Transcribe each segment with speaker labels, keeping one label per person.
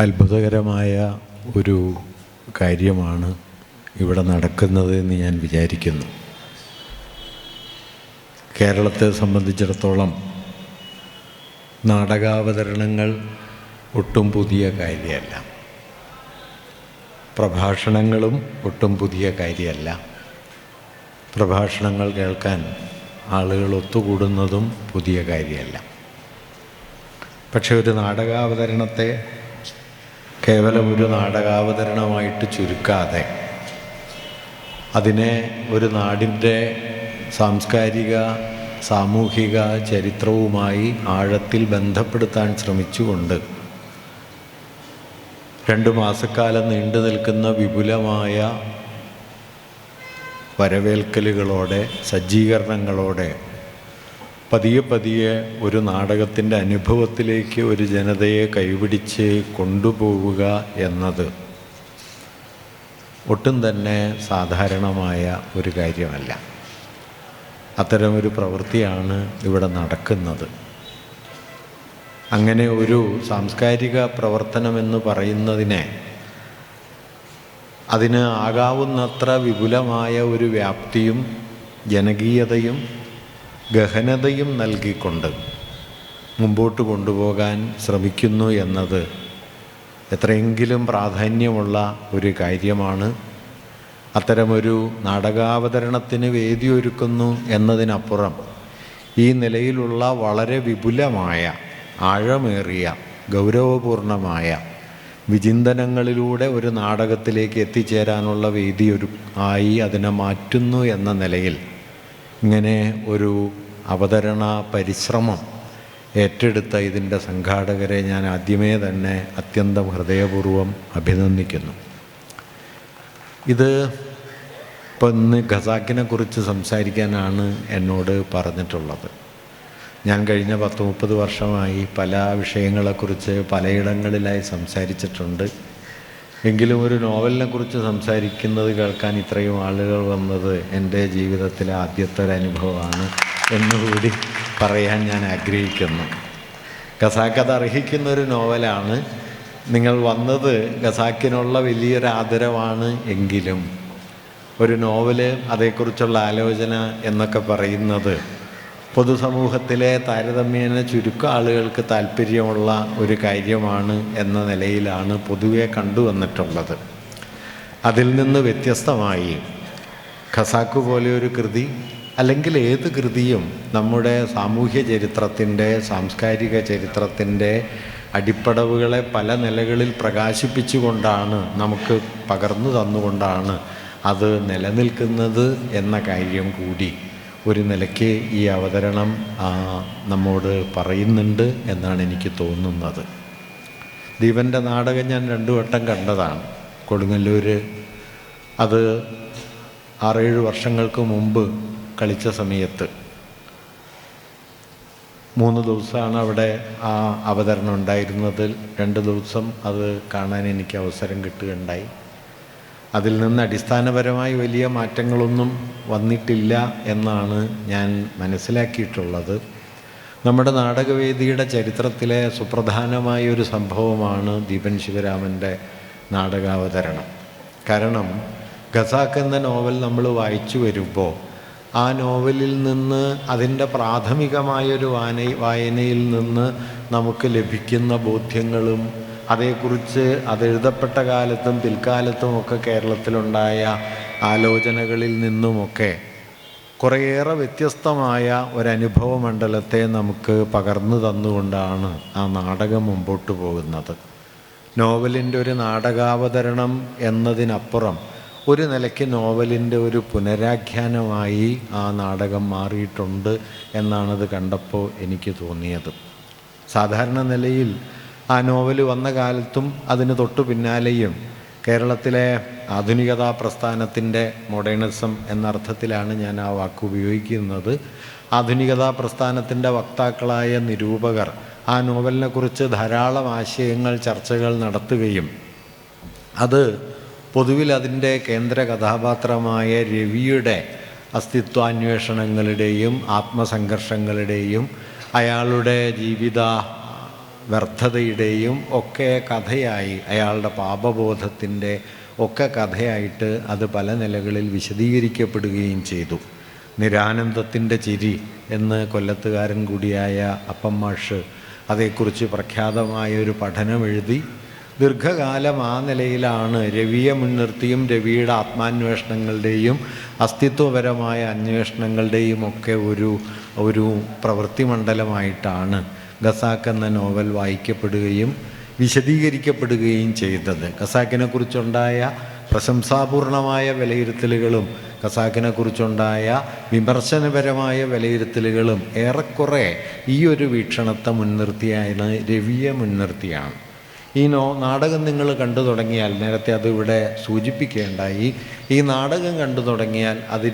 Speaker 1: അത്ഭുതകരമായ ഒരു കാര്യമാണ് ഇവിടെ നടക്കുന്നത് എന്ന് ഞാൻ വിചാരിക്കുന്നു. കേരളത്തെ സംബന്ധിച്ചിടത്തോളം നാടകാവതരണങ്ങൾ ഒട്ടും പുതിയ കാര്യമല്ല, പ്രഭാഷണങ്ങളും ഒട്ടും പുതിയ കാര്യമല്ല. പ്രഭാഷണങ്ങൾ കേൾക്കാൻ ആളുകൾ ഒത്തുകൂടുന്നതും പുതിയ കാര്യമല്ല. പക്ഷെ ഒരു നാടകാവതരണത്തെ കേവലം ഒരു നാടകാവതരണമായിട്ട് ചുരുക്കാതെ അതിനെ ഒരു നാടിൻ്റെ സാംസ്കാരിക സാമൂഹിക ചരിത്രവുമായി ആഴത്തിൽ ബന്ധപ്പെടുത്താൻ ശ്രമിച്ചുകൊണ്ട് 2 മാസക്കാലം നീണ്ടു നിൽക്കുന്ന വിപുലമായ വരവേൽക്കലുകളോടെ സജ്ജീകരണങ്ങളോടെ പതിയെ പതിയെ ഒരു നാടകത്തിൻ്റെ അനുഭവത്തിലേക്ക് ഒരു ജനതയെ കൈപിടിച്ച് കൊണ്ടുപോവുക എന്നത് ഒട്ടും തന്നെ സാധാരണമായ ഒരു കാര്യമല്ല. അത്തരമൊരു പ്രവൃത്തിയാണ് ഇവിടെ നടക്കുന്നത്. അങ്ങനെ ഒരു സാംസ്കാരിക പ്രവർത്തനമെന്ന് പറയുന്നതിനെ അതിന് ആകാവുന്നത്ര വിപുലമായ ഒരു വ്യാപ്തിയും ജനകീയതയും ഗഹനതയും നൽകിക്കൊണ്ട് മുമ്പോട്ട് കൊണ്ടുപോകാൻ ശ്രമിക്കുന്നു എന്നത് എത്രയെങ്കിലും പ്രാധാന്യമുള്ള ഒരു കാര്യമാണ്. അത്തരമൊരു നാടകാവതരണത്തിന് വേദിയൊരുക്കുന്നു എന്നതിനപ്പുറം ഈ നിലയിലുള്ള വളരെ വിപുലമായ ആഴമേറിയ ഗൗരവപൂർണമായ വിചിന്തനങ്ങളിലൂടെ ഒരു നാടകത്തിലേക്ക് എത്തിച്ചേരാനുള്ള വേദി ആയി അതിനെ മാറ്റുന്നു എന്ന നിലയിൽ ഇങ്ങനെ ഒരു അവതരണ പരിശ്രമം ഏറ്റെടുത്ത ഇതിൻ്റെ സംഘാടകരെ ഞാൻ ആദ്യമേ തന്നെ അത്യന്തം ഹൃദയപൂർവ്വം അഭിനന്ദിക്കുന്നു. ഇത് ഇപ്പം ഇന്ന് ഖസാക്കിനെ കുറിച്ച് സംസാരിക്കാനാണ് എന്നോട് പറഞ്ഞിട്ടുള്ളത്. ഞാൻ കഴിഞ്ഞ 10-30 വർഷമായി പല വിഷയങ്ങളെക്കുറിച്ച് പലയിടങ്ങളിലായി സംസാരിച്ചിട്ടുണ്ട്. എങ്കിലും ഒരു നോവലിനെ കുറിച്ച് സംസാരിക്കുന്നത് കേൾക്കാൻ ഇത്രയും ആളുകൾ വന്നത് എൻ്റെ ജീവിതത്തിലെ ആദ്യത്തെ ഒരു അനുഭവമാണ് എന്നുകൂടി പറയാൻ ഞാൻ ആഗ്രഹിക്കുന്നു. ഖസാക്ക് അത് അർഹിക്കുന്നൊരു നോവലാണ്. നിങ്ങൾ വന്നത് ഖസാക്കിനുള്ള വലിയൊരു ആദരവാണ്. എങ്കിലും ഒരു നോവല്, അതേക്കുറിച്ചുള്ള ആലോചന എന്നൊക്കെ പറയുന്നത് പൊതുസമൂഹത്തിലെ താരതമ്യേന ചുരുക്കം ആളുകൾക്ക് താല്പര്യമുള്ള ഒരു കാര്യമാണ് എന്ന നിലയിലാണ് പൊതുവെ കണ്ടുവന്നിട്ടുള്ളത്. അതിൽ നിന്ന് വ്യത്യസ്തമായി ഖസാക്ക് പോലെയൊരു കൃതി, അല്ലെങ്കിൽ ഏത് കൃതിയും നമ്മുടെ സാമൂഹ്യ ചരിത്രത്തിൻ്റെ സാംസ്കാരിക ചരിത്രത്തിൻ്റെ അടിപ്പടവുകളെ പല നിലകളിൽ പ്രകാശിപ്പിച്ചുകൊണ്ടാണ്, നമുക്ക് പകർന്നു തന്നുകൊണ്ടാണ് അത് നിലനിൽക്കുന്നത് എന്ന കാര്യം കൂടി ഒരു നിലയ്ക്ക് ഈ അവതരണം നമ്മോട് പറയുന്നുണ്ട് എന്നാണ് എനിക്ക് തോന്നുന്നത്. ദീപൻ്റെ നാടകം ഞാൻ 2 വട്ടം കണ്ടതാണ്. കൊടുങ്ങല്ലൂർ അത് 6-7 വർഷങ്ങൾക്ക് മുമ്പ് കളിച്ച സമയത്ത് 3 ദിവസമാണ് അവിടെ ആ അവതരണം ഉണ്ടായിരുന്നത്. 2 ദിവസം അത് കാണാൻ എനിക്ക് അവസരം കിട്ടുകയുണ്ടായി. അതിൽ നിന്ന് അടിസ്ഥാനപരമായി വലിയ മാറ്റങ്ങളൊന്നും വന്നിട്ടില്ല എന്നാണ് ഞാൻ മനസ്സിലാക്കിയിട്ടുള്ളത്. നമ്മുടെ നാടകവേദിയുടെ ചരിത്രത്തിലെ സുപ്രധാനമായൊരു സംഭവമാണ് ദീപൻ ശിവരാമൻ്റെ നാടകാവതരണം. കാരണം ഖസാക്ക് എന്ന നോവൽ നമ്മൾ വായിച്ചു വരുമ്പോൾ ആ നോവലിൽ നിന്ന്, അതിൻ്റെ പ്രാഥമികമായൊരു വായനയിൽ നിന്ന് നമുക്ക് ലഭിക്കുന്ന ബോധ്യങ്ങളും അതേക്കുറിച്ച് അതെഴുതപ്പെട്ട കാലത്തും പിൽക്കാലത്തുമൊക്കെ കേരളത്തിലുണ്ടായ ആലോചനകളിൽ നിന്നുമൊക്കെ കുറേയേറെ വ്യത്യസ്തമായ ഒരനുഭവ മണ്ഡലത്തെ നമുക്ക് പകർന്നു തന്നുകൊണ്ടാണ് ആ നാടകം മുമ്പോട്ട് പോകുന്നത്. നോവലിൻ്റെ ഒരു നാടകാവതരണം എന്നതിനപ്പുറം ഒരു നിലയ്ക്ക് നോവലിൻ്റെ ഒരു പുനരാഖ്യാനമായി ആ നാടകം മാറിയിട്ടുണ്ട് എന്നാണത് കണ്ടപ്പോൾ എനിക്ക് തോന്നിയത്. സാധാരണ നിലയിൽ ആ നോവൽ വന്ന കാലത്തും അതിന് തൊട്ടു പിന്നാലെയും കേരളത്തിലെ ആധുനികതാ പ്രസ്ഥാനത്തിൻ്റെ മോഡേണിസം എന്നർത്ഥത്തിലാണ് ഞാൻ ആ വാക്ക് ഉപയോഗിക്കുന്നത്. ആധുനികതാ പ്രസ്ഥാനത്തിൻ്റെ വക്താക്കളായ നിരൂപകർ ആ നോവലിനെക്കുറിച്ച് ധാരാളം ആശയങ്ങൾ, ചർച്ചകൾ നടത്തുകയും അത് പൊതുവിൽ അതിൻ്റെ കേന്ദ്ര കഥാപാത്രമായ രവിയുടെ അസ്തിത്വാന്വേഷണങ്ങളുടെയും ആത്മസംഘർഷങ്ങളുടെയും അയാളുടെ ജീവിത വ്യർത്ഥതയുടെയും ഒക്കെ കഥയായി, അയാളുടെ പാപബോധത്തിൻ്റെ ഒക്കെ കഥയായിട്ട് അത് പല നിലകളിൽ വിശദീകരിക്കപ്പെടുകയും ചെയ്തു. നിരാനന്ദത്തിൻ്റെ ചിരി എന്ന് കൊല്ലത്തുകാരൻ കൂടിയായ അപ്പം മാഷ് അതേക്കുറിച്ച് പ്രഖ്യാതമായൊരു പഠനം എഴുതി. ദീർഘകാലം ആ നിലയിലാണ് രവിയെ മുൻനിർത്തിയും രവിയുടെ ആത്മാന്വേഷണങ്ങളുടെയും അസ്തിത്വപരമായ അന്വേഷണങ്ങളുടെയും ഒക്കെ ഒരു പ്രവൃത്തി മണ്ഡലമായിട്ടാണ് ഖസാക്ക് എന്ന നോവൽ വായിക്കപ്പെടുകയും വിശദീകരിക്കപ്പെടുകയും ചെയ്തത്. ഖസാക്കിനെക്കുറിച്ചുണ്ടായ പ്രശംസാപൂർണമായ വിലയിരുത്തലുകളും ഖസാക്കിനെക്കുറിച്ചുണ്ടായ വിമർശനപരമായ വിലയിരുത്തലുകളും ഏറെക്കുറെ ഈ ഒരു വീക്ഷണത്തെ മുൻനിർത്തിയാണ്, രവിയെ മുൻനിർത്തിയാണ്. ഈ നാടകം നിങ്ങൾ കണ്ടു തുടങ്ങിയാൽ, നേരത്തെ അത് ഇവിടെ സൂചിപ്പിക്കേണ്ടായി, ഈ നാടകം കണ്ടു തുടങ്ങിയാൽ അത്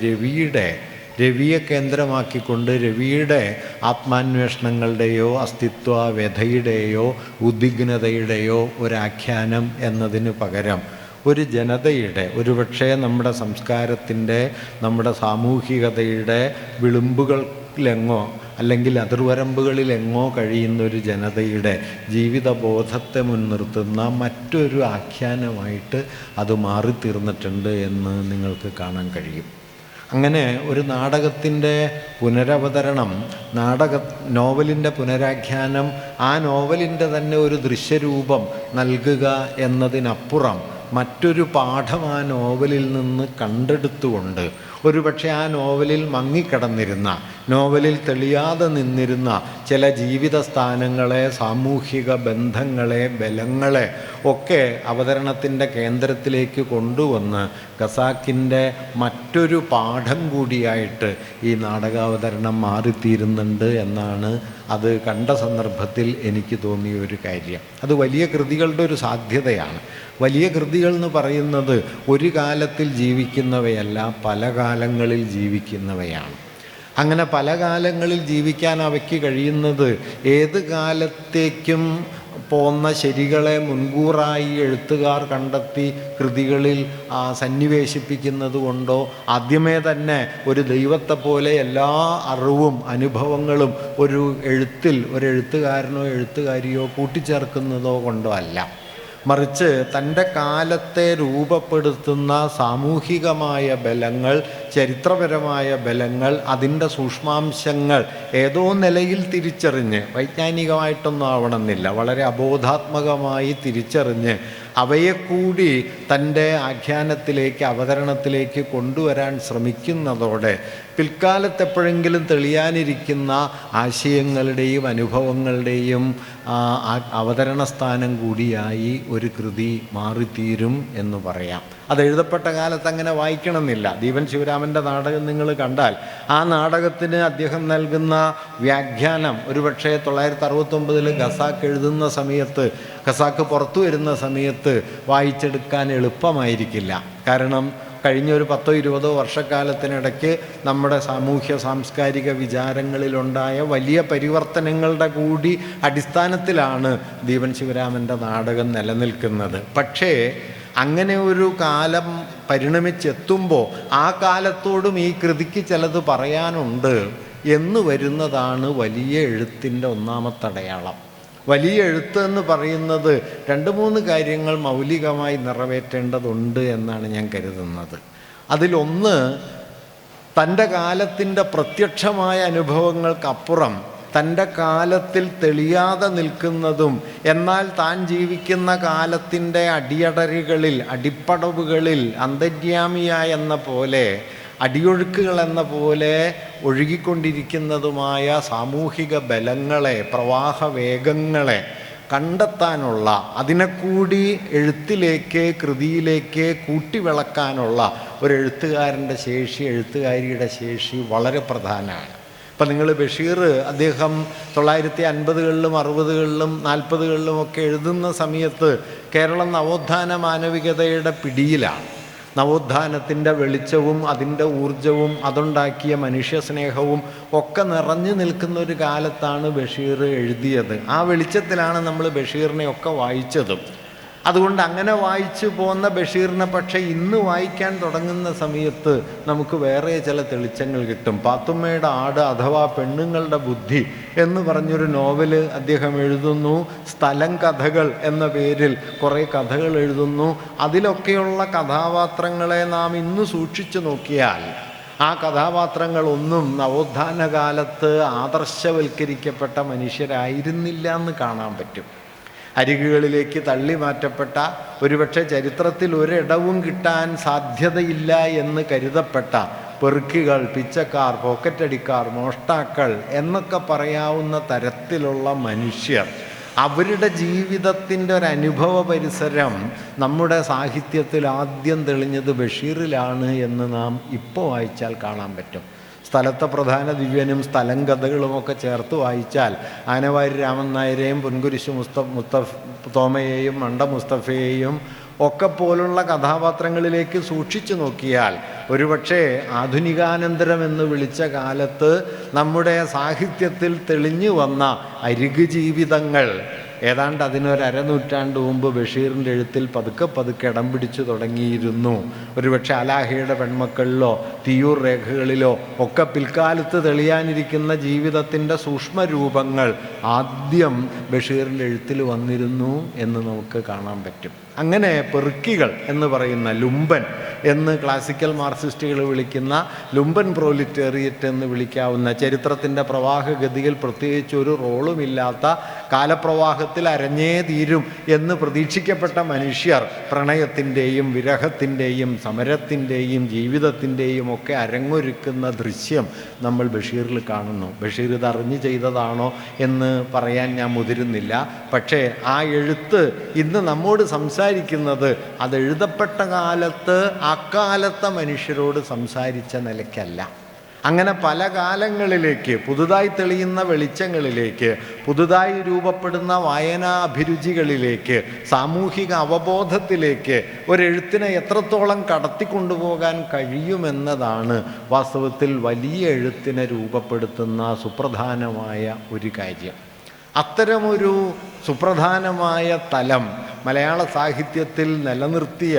Speaker 1: രവിയെ കേന്ദ്രമാക്കിക്കൊണ്ട് രവിയുടെ ആത്മാന്വേഷണങ്ങളുടെയോ അസ്തിത്വ വ്യഥയുടെയോ ഉദ്വിഗ്നതയുടെയോ ഒരാഖ്യാനം എന്നതിന് പകരം ഒരു ജനതയുടെ, ഒരുപക്ഷെ നമ്മുടെ സംസ്കാരത്തിൻ്റെ, നമ്മുടെ സാമൂഹികതയുടെ വിളിമ്പുകളിലെങ്ങോ അല്ലെങ്കിൽ അതിർവരമ്പുകളിലെങ്ങോ കഴിയുന്നൊരു ജനതയുടെ ജീവിതബോധത്തെ മുൻനിർത്തുന്ന മറ്റൊരു ആഖ്യാനമായിട്ട് അത് മാറിത്തീർന്നിട്ടുണ്ട് എന്ന് നിങ്ങൾക്ക് കാണാൻ കഴിയും. അങ്ങനെ ഒരു നാടകത്തിൻ്റെ പുനരവതരണം, നോവലിൻ്റെ പുനരാഖ്യാനം, ആ നോവലിൻ്റെ തന്നെ ഒരു ദൃശ്യരൂപം നൽകുക എന്നതിനപ്പുറം മറ്റൊരു പാഠം ആ നോവലിൽ നിന്ന് കണ്ടെടുത്തുകൊണ്ട് ഒരുപക്ഷെ ആ നോവലിൽ മങ്ങിക്കിടന്നിരുന്ന, നോവലിൽ തെളിയാതെ നിന്നിരുന്ന ചില ജീവിത സ്ഥാനങ്ങളെ, സാമൂഹിക ബന്ധങ്ങളെ, ബലങ്ങളെ ഒക്കെ അവതരണത്തിൻ്റെ കേന്ദ്രത്തിലേക്ക് കൊണ്ടുവന്ന് ഖസാക്കിൻ്റെ മറ്റൊരു പാഠം കൂടിയായിട്ട് ഈ നാടകാവതരണം മാറിത്തീരുന്നുണ്ട് എന്നാണ് അത് കണ്ട സന്ദർഭത്തിൽ എനിക്ക് തോന്നിയ ഒരു കാര്യം. അത് വലിയ കൃതികളുടെ ഒരു സാധ്യതയാണ്. വലിയ കൃതികൾ എന്ന് പറയുന്നത് ഒരു കാലത്തിൽ ജീവിക്കുന്നവയല്ല, പല കാലങ്ങളിൽ ജീവിക്കുന്നവയാണ്. അങ്ങനെ പല കാലങ്ങളിൽ ജീവിക്കാൻ അവയ്ക്ക് കഴിയുന്നത് ഏത് കാലത്തേക്കും പോന്ന ശരികളെ മുൻകൂറായി എഴുത്തുകാർ കണ്ടെത്തി കൃതികളിൽ സന്നിവേശിപ്പിക്കുന്നത് കൊണ്ടോ, ആദ്യമേ തന്നെ ഒരു ദൈവത്തെ പോലെ എല്ലാ അറിവും അനുഭവങ്ങളും ഒരു എഴുത്തുകാരനോ എഴുത്തുകാരിയോ കൂട്ടിച്ചേർക്കുന്നതോ കൊണ്ടോ അല്ല. മറിച്ച് തൻ്റെ കാലത്തെ രൂപപ്പെടുത്തുന്ന സാമൂഹികമായ ബലങ്ങൾ, ചരിത്രപരമായ ബലങ്ങൾ, അതിൻ്റെ സൂക്ഷ്മാംശങ്ങൾ ഏതോ നിലയിൽ തിരിച്ചറിഞ്ഞ്, വൈജ്ഞാനികമായിട്ടൊന്നും ആവണമെന്നില്ല, വളരെ അബോധാത്മകമായി തിരിച്ചറിഞ്ഞ് അവയെക്കൂടി തൻ്റെ ആഖ്യാനത്തിലേക്ക്, അവതരണത്തിലേക്ക് കൊണ്ടുവരാൻ ശ്രമിക്കുന്നതോടെ പിൽക്കാലത്തെപ്പോഴെങ്കിലും തെളിയാനിരിക്കുന്ന ആശയങ്ങളുടെയും അനുഭവങ്ങളുടെയും അവതരണ സ്ഥാനം കൂടിയായി ഒരു കൃതി മാറിത്തീരും എന്ന് പറയാം. അത് എഴുതപ്പെട്ട കാലത്ത് അങ്ങനെ വായിക്കണമെന്നില്ല. ദീപൻ ശിവരാമൻ്റെ നാടകം നിങ്ങൾ കണ്ടാൽ ആ നാടകത്തിന് അദ്ദേഹം നൽകുന്ന വ്യാഖ്യാനം ഒരുപക്ഷെ 969 ഖസാക്ക് എഴുതുന്ന സമയത്ത്, ഖസാക്ക് പുറത്തു വരുന്ന സമയത്ത് വായിച്ചെടുക്കാൻ എളുപ്പമായിരിക്കില്ല. കാരണം കഴിഞ്ഞ ഒരു 10-20 വർഷക്കാലത്തിനിടയ്ക്ക് നമ്മുടെ സാമൂഹ്യ സാംസ്കാരിക വിചാരങ്ങളിലുണ്ടായ വലിയ പരിവർത്തനങ്ങളുടെ കൂടി അടിസ്ഥാനത്തിലാണ് ദീപൻ ശിവരാമൻ്റെ നാടകം നിലനിൽക്കുന്നത്. പക്ഷേ അങ്ങനെ ഒരു കാലം പരിണമിച്ചെത്തുമ്പോൾ ആ കാലത്തോടും ഈ കൃതിക്ക് ചിലത് പറയാനുണ്ട് എന്ന് വരുന്നതാണ് വലിയ എഴുത്തിൻ്റെ ഒന്നാമത്തെ അടയാളം. വലിയ എഴുത്ത് എന്ന് പറയുന്നത് 2-3 കാര്യങ്ങൾ മൗലികമായി നിറവേറ്റേണ്ടതുണ്ട് എന്നാണ് ഞാൻ കരുതുന്നത്. അതിലൊന്ന്, തൻ്റെ കാലത്തിൻ്റെ പ്രത്യക്ഷമായ അനുഭവങ്ങൾക്കപ്പുറം തൻ്റെ കാലത്തിൽ തെളിയാതെ നിൽക്കുന്നതും എന്നാൽ താൻ ജീവിക്കുന്ന കാലത്തിൻ്റെ അടിയടരുകളിൽ, അടിപ്പടവുകളിൽ അന്തര്യാമിയായ എന്ന പോലെ, അടിയൊഴുക്കുകൾ എന്ന പോലെ ഒഴുകിക്കൊണ്ടിരിക്കുന്നതുമായ സാമൂഹിക ബലങ്ങളെ, പ്രവാഹവേഗങ്ങളെ കണ്ടെത്താനുള്ള, അതിനെക്കൂടി എഴുത്തിലേക്ക്, കൃതിയിലേക്ക് കൂട്ടിവിളക്കാനുള്ള ഒരു എഴുത്തുകാരൻ്റെ ശേഷി, എഴുത്തുകാരിയുടെ ശേഷി വളരെ പ്രധാനമാണ്. ഇപ്പം നിങ്ങൾ ബഷീർ, അദ്ദേഹം 1950കളിലും 60കളിലും 40കളിലും ഒക്കെ എഴുതുന്ന സമയത്ത് കേരളം നവോത്ഥാന മാനവികതയുടെ പിടിയിലാണ്. നവോത്ഥാനത്തിൻ്റെ വെളിച്ചവും അതിൻ്റെ ഊർജവും അതുണ്ടാക്കിയ മനുഷ്യസ്നേഹവും ഒക്കെ നിറഞ്ഞു നിൽക്കുന്ന ഒരു കാലത്താണ് ബഷീർ എഴുതിയത്. ആ വെളിച്ചത്തിലാണ് നമ്മൾ ബഷീറിനെയൊക്കെ വായിച്ചതും. അതുകൊണ്ട് അങ്ങനെ വായിച്ചു പോന്ന ബഷീറിനെ പക്ഷേ ഇന്ന് വായിക്കാൻ തുടങ്ങുന്ന സമയത്ത് നമുക്ക് വേറെ ചില തെളിച്ചങ്ങൾ കിട്ടും. പാത്തുമ്മയുടെ ആട് അഥവാ പെണ്ണുങ്ങളുടെ ബുദ്ധി എന്ന് പറഞ്ഞൊരു നോവല് അദ്ദേഹം എഴുതുന്നു. സ്ഥലം കഥകൾ എന്ന പേരിൽ കുറേ കഥകൾ എഴുതുന്നു. അതിലൊക്കെയുള്ള കഥാപാത്രങ്ങളെ നാം ഇന്ന് സൂക്ഷിച്ചു നോക്കിയാൽ ആ കഥാപാത്രങ്ങളൊന്നും നവോത്ഥാന കാലത്ത് ആദർശവൽക്കരിക്കപ്പെട്ട മനുഷ്യരായിരുന്നില്ല എന്ന് കാണാൻ പറ്റും. അരികുകളിലേക്ക് തള്ളി മാറ്റപ്പെട്ട, ഒരുപക്ഷെ ചരിത്രത്തിൽ ഒരിടവും കിട്ടാൻ സാധ്യതയില്ല എന്ന് കരുതപ്പെട്ട പെറുക്കികൾ, പിച്ചക്കാർ, പോക്കറ്റടിക്കാർ, മോഷ്ടാക്കൾ എന്നൊക്കെ പറയാവുന്ന തരത്തിലുള്ള മനുഷ്യർ, അവരുടെ ജീവിതത്തിൻ്റെ ഒരനുഭവ പരിസരം നമ്മുടെ സാഹിത്യത്തിൽ ആദ്യം തെളിഞ്ഞത് ബഷീറിലാണ് എന്ന് നാം ഇപ്പോൾ വായിച്ചാൽ കാണാൻ പറ്റും. സ്ഥലത്തെ പ്രധാന ദിവ്യനും സ്ഥലം കഥകളുമൊക്കെ ചേർത്ത് വായിച്ചാൽ ആനവാരി രാമൻ നായരെയും പൊൻകുരിശ് തോമയെയും മണ്ട മുസ്തഫയെയും ഒക്കെ പോലുള്ള കഥാപാത്രങ്ങളിലേക്ക് സൂക്ഷിച്ചു നോക്കിയാൽ ഒരുപക്ഷെ ആധുനികാനന്തരം എന്ന് വിളിച്ച കാലത്ത് നമ്മുടെ സാഹിത്യത്തിൽ തെളിഞ്ഞു വന്ന അരികു ജീവിതങ്ങൾ ഏതാണ്ട് അതിനൊരനൂറ്റാണ്ട് മുമ്പ് ബഷീറിൻ്റെ എഴുത്തിൽ പതുക്കെ പതുക്കെ ഇടം പിടിച്ചു തുടങ്ങിയിരുന്നു. ഒരുപക്ഷെ അലാഹയുടെ പെൺമക്കളിലോ തിയൂർ രേഖകളിലോ ഒക്കെ പിൽക്കാലത്ത് തെളിയാനിരിക്കുന്ന ജീവിതത്തിൻ്റെ സൂക്ഷ്മരൂപങ്ങൾ ആദ്യം ബഷീറിൻ്റെ എഴുത്തിൽ വന്നിരുന്നു എന്ന് നമുക്ക് കാണാൻ പറ്റും. അങ്ങനെ പെറുക്കികൾ എന്ന് പറയുന്ന ലുംബൻ എന്ന് ക്ലാസിക്കൽ മാർക്സിസ്റ്റുകൾ വിളിക്കുന്ന ലുംബൻ പ്രോലിറ്റേറിയറ്റ് എന്ന് വിളിക്കാവുന്ന ചരിത്രത്തിൻ്റെ പ്രവാഹഗതിയിൽ പ്രത്യേകിച്ച് ഒരു റോളുമില്ലാത്ത കാലപ്രവാഹത്തിൽ അരഞ്ഞേ തീരും എന്ന് പ്രതീക്ഷിക്കപ്പെട്ട മനുഷ്യർ പ്രണയത്തിൻ്റെയും വിരഹത്തിൻ്റെയും സമരത്തിൻ്റെയും ജീവിതത്തിൻ്റെയും ഒക്കെ അരങ്ങൊരുക്കുന്ന ദൃശ്യം നമ്മൾ ബഷീറിൽ കാണുന്നു. ബഷീർ ഇത് അറിഞ്ഞു ചെയ്തതാണോ എന്ന് പറയാൻ ഞാൻ മുതിരുന്നില്ല. പക്ഷേ ആ എഴുത്ത് ഇന്ന് നമ്മോട് സംസാരിക്കുന്നത് അത് എഴുതപ്പെട്ട കാലത്ത് അക്കാലത്തെ മനുഷ്യരോട് സംസാരിച്ച നിലയ്ക്കല്ല. അങ്ങനെ പല കാലങ്ങളിലേക്ക്, പുതുതായി തെളിയുന്ന വെളിച്ചങ്ങളിലേക്ക്, പുതുതായി രൂപപ്പെടുന്ന വായനാ അഭിരുചികളിലേക്ക്, സാമൂഹിക അവബോധത്തിലേക്ക് ഒരെഴുത്തിനെ എത്രത്തോളം കടത്തിക്കൊണ്ടുപോകാൻ കഴിയുമെന്നതാണ് വാസ്തവത്തിൽ വലിയ എഴുത്തിനെ രൂപപ്പെടുത്തുന്ന സുപ്രധാനമായ ഒരു കാര്യം. അത്തരമൊരു സുപ്രധാനമായ തലം മലയാള സാഹിത്യത്തിൽ നിലനിർത്തിയ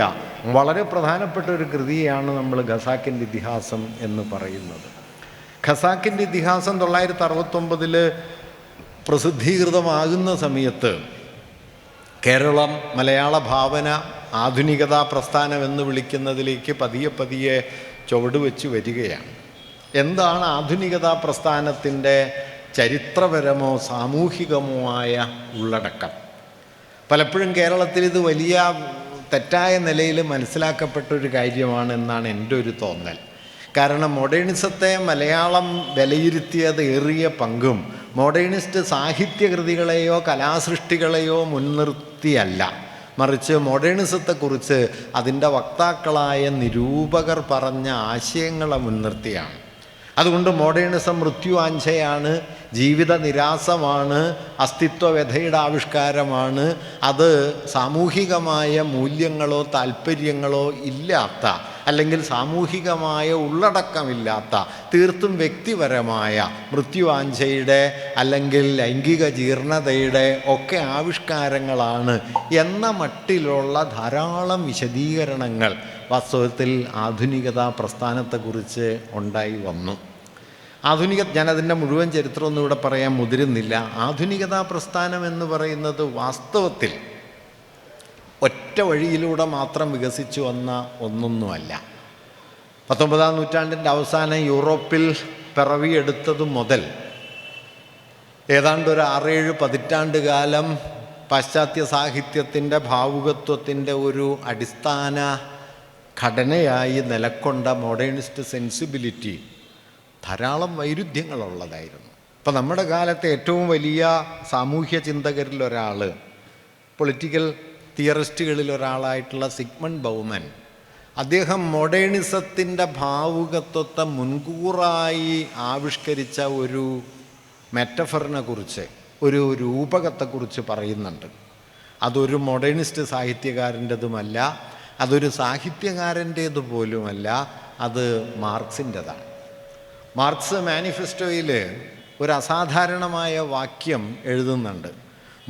Speaker 1: വളരെ പ്രധാനപ്പെട്ട ഒരു കൃതിയാണ് നമ്മൾ ഖസാക്കിൻ്റെ ഇതിഹാസം എന്ന് പറയുന്നത്. ഖസാക്കിൻ്റെ ഇതിഹാസം 1969 പ്രസിദ്ധീകൃതമാകുന്ന സമയത്ത് കേരളം മലയാള ഭാവന ആധുനികതാ പ്രസ്ഥാനം എന്ന് വിളിക്കുന്നതിലേക്ക് പതിയെ പതിയെ ചുവടുവെച്ച് വരികയാണ്. എന്താണ് ആധുനികതാ പ്രസ്ഥാനത്തിൻ്റെ ചരിത്രപരമോ സാമൂഹികമോ ആയ ഉള്ളടക്കം? പലപ്പോഴും കേരളത്തിൽ ഇത് വലിയ തെറ്റായ നിലയിൽ മനസ്സിലാക്കപ്പെട്ട ഒരു കാര്യമാണ് എന്നാണ് എൻ്റെ ഒരു തോന്നൽ. കാരണം മോഡേണിസത്തെ മലയാളം വിലയിരുത്തിയത് ഏറിയ പങ്കും മോഡേണിസ്റ്റ് സാഹിത്യകൃതികളെയോ കലാസൃഷ്ടികളെയോ മുൻനിർത്തിയല്ല, മറിച്ച് മോഡേണിസത്തെക്കുറിച്ച് അതിൻ്റെ വക്താക്കളായ നിരൂപകർ പറഞ്ഞ ആശയങ്ങളെ മുൻനിർത്തിയാണ്. അതുകൊണ്ട് മോഡേണിസം മൃത്യുവാഞ്ചയാണ്, ജീവിത നിരാസമാണ്, അസ്തിത്വവ്യഥയുടെ ആവിഷ്കാരമാണ്. അത് സാമൂഹികമായ മൂല്യങ്ങളോ താല്പര്യങ്ങളോ ഇല്ലാത്ത, അല്ലെങ്കിൽ സാമൂഹികമായ ഉള്ളടക്കമില്ലാത്ത, തീർത്തും വ്യക്തിപരമായ മൃത്യുവാഞ്ചയുടെ അല്ലെങ്കിൽ ലൈംഗിക ജീർണതയുടെ ഒക്കെ ആവിഷ്കാരങ്ങളാണ് എന്ന മട്ടിലുള്ള ധാരാളം വിശദീകരണങ്ങൾ വാസ്തവത്തിൽ ആധുനികതാ പ്രസ്ഥാനത്തെക്കുറിച്ച് ഉണ്ടായി വന്നു. ഞാനതിൻ്റെ മുഴുവൻ ചരിത്രമൊന്നും ഇവിടെ പറയാൻ മുതിരുന്നില്ല. ആധുനികതാ പ്രസ്ഥാനം എന്ന് പറയുന്നത് വാസ്തവത്തിൽ ഒറ്റ വഴിയിലൂടെ മാത്രം വികസിച്ചു വന്ന ഒന്നൊന്നുമല്ല. 19-ാം നൂറ്റാണ്ടിൻ്റെ അവസാനം യൂറോപ്പിൽ പിറവിയെടുത്തതു മുതൽ ഏതാണ്ട് ഒരു 6-7 പതിറ്റാണ്ട് കാലം പാശ്ചാത്യ സാഹിത്യത്തിൻ്റെ ഭാവുകത്വത്തിൻ്റെ ഒരു അടിസ്ഥാന ഘടനയായി നിലക്കൊണ്ട മോഡേണിസ്റ്റ് സെൻസിബിലിറ്റി ധാരാളം വൈരുദ്ധ്യങ്ങളുള്ളതായിരുന്നു. ഇപ്പം നമ്മുടെ കാലത്തെ ഏറ്റവും വലിയ സാമൂഹ്യ ചിന്തകരിലൊരാൾ, പൊളിറ്റിക്കൽ തിയറിസ്റ്റുകളിൽ ഒരാളായിട്ടുള്ള സിഗ്മണ്ട് ബൗമൻ, അദ്ദേഹം മോഡേണിസത്തിൻ്റെ ഭാവുകത്വത്തെ മുൻകൂറായി ആവിഷ്കരിച്ച ഒരു മെറ്റഫറിനെ കുറിച്ച്, ഒരു രൂപകത്തെക്കുറിച്ച് പറയുന്നുണ്ട്. അതൊരു മോഡേണിസ്റ്റ് സാഹിത്യകാരൻ്റെതുമല്ല, അതൊരു സാഹിത്യകാരൻ്റേതുപോലുമല്ല, അത് മാർക്സിൻ്റെതാണ്. മാർക്സ് മാനിഫെസ്റ്റോയിൽ ഒരു അസാധാരണമായ വാക്യം എഴുതുന്നുണ്ട്.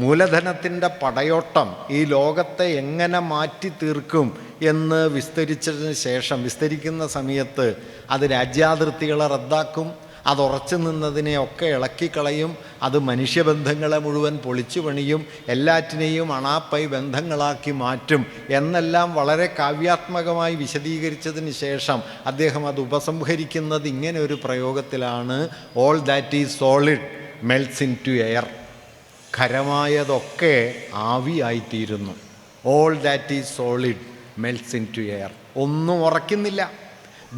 Speaker 1: മൂലധനത്തിൻ്റെ പടയോട്ടം ഈ ലോകത്തെ എങ്ങനെ മാറ്റി തീർക്കും എന്ന് വിസ്തരിക്കുന്ന സമയത്ത് അത് രാജ്യാതിർത്തികളെ റദ്ദാക്കും, അത് ഉറച്ചു നിന്നതിനെയൊക്കെ ഇളക്കിക്കളയും, അത് മനുഷ്യബന്ധങ്ങളെ മുഴുവൻ പൊളിച്ചു പണിയും, എല്ലാറ്റിനെയും അണാപ്പൈ ബന്ധങ്ങളാക്കി മാറ്റും എന്നെല്ലാം വളരെ കാവ്യാത്മകമായി വിശദീകരിച്ചതിന് ശേഷം അദ്ദേഹം അത് ഉപസംഹരിക്കുന്നത് ഇങ്ങനെ ഒരു പ്രയോഗത്തിലാണ്: all that is solid melts into air. ഖരമായതൊക്കെ ആവിയായിത്തീരുന്നു. All that is solid melts into air. ഒന്നും ഉറയ്ക്കുന്നില്ല.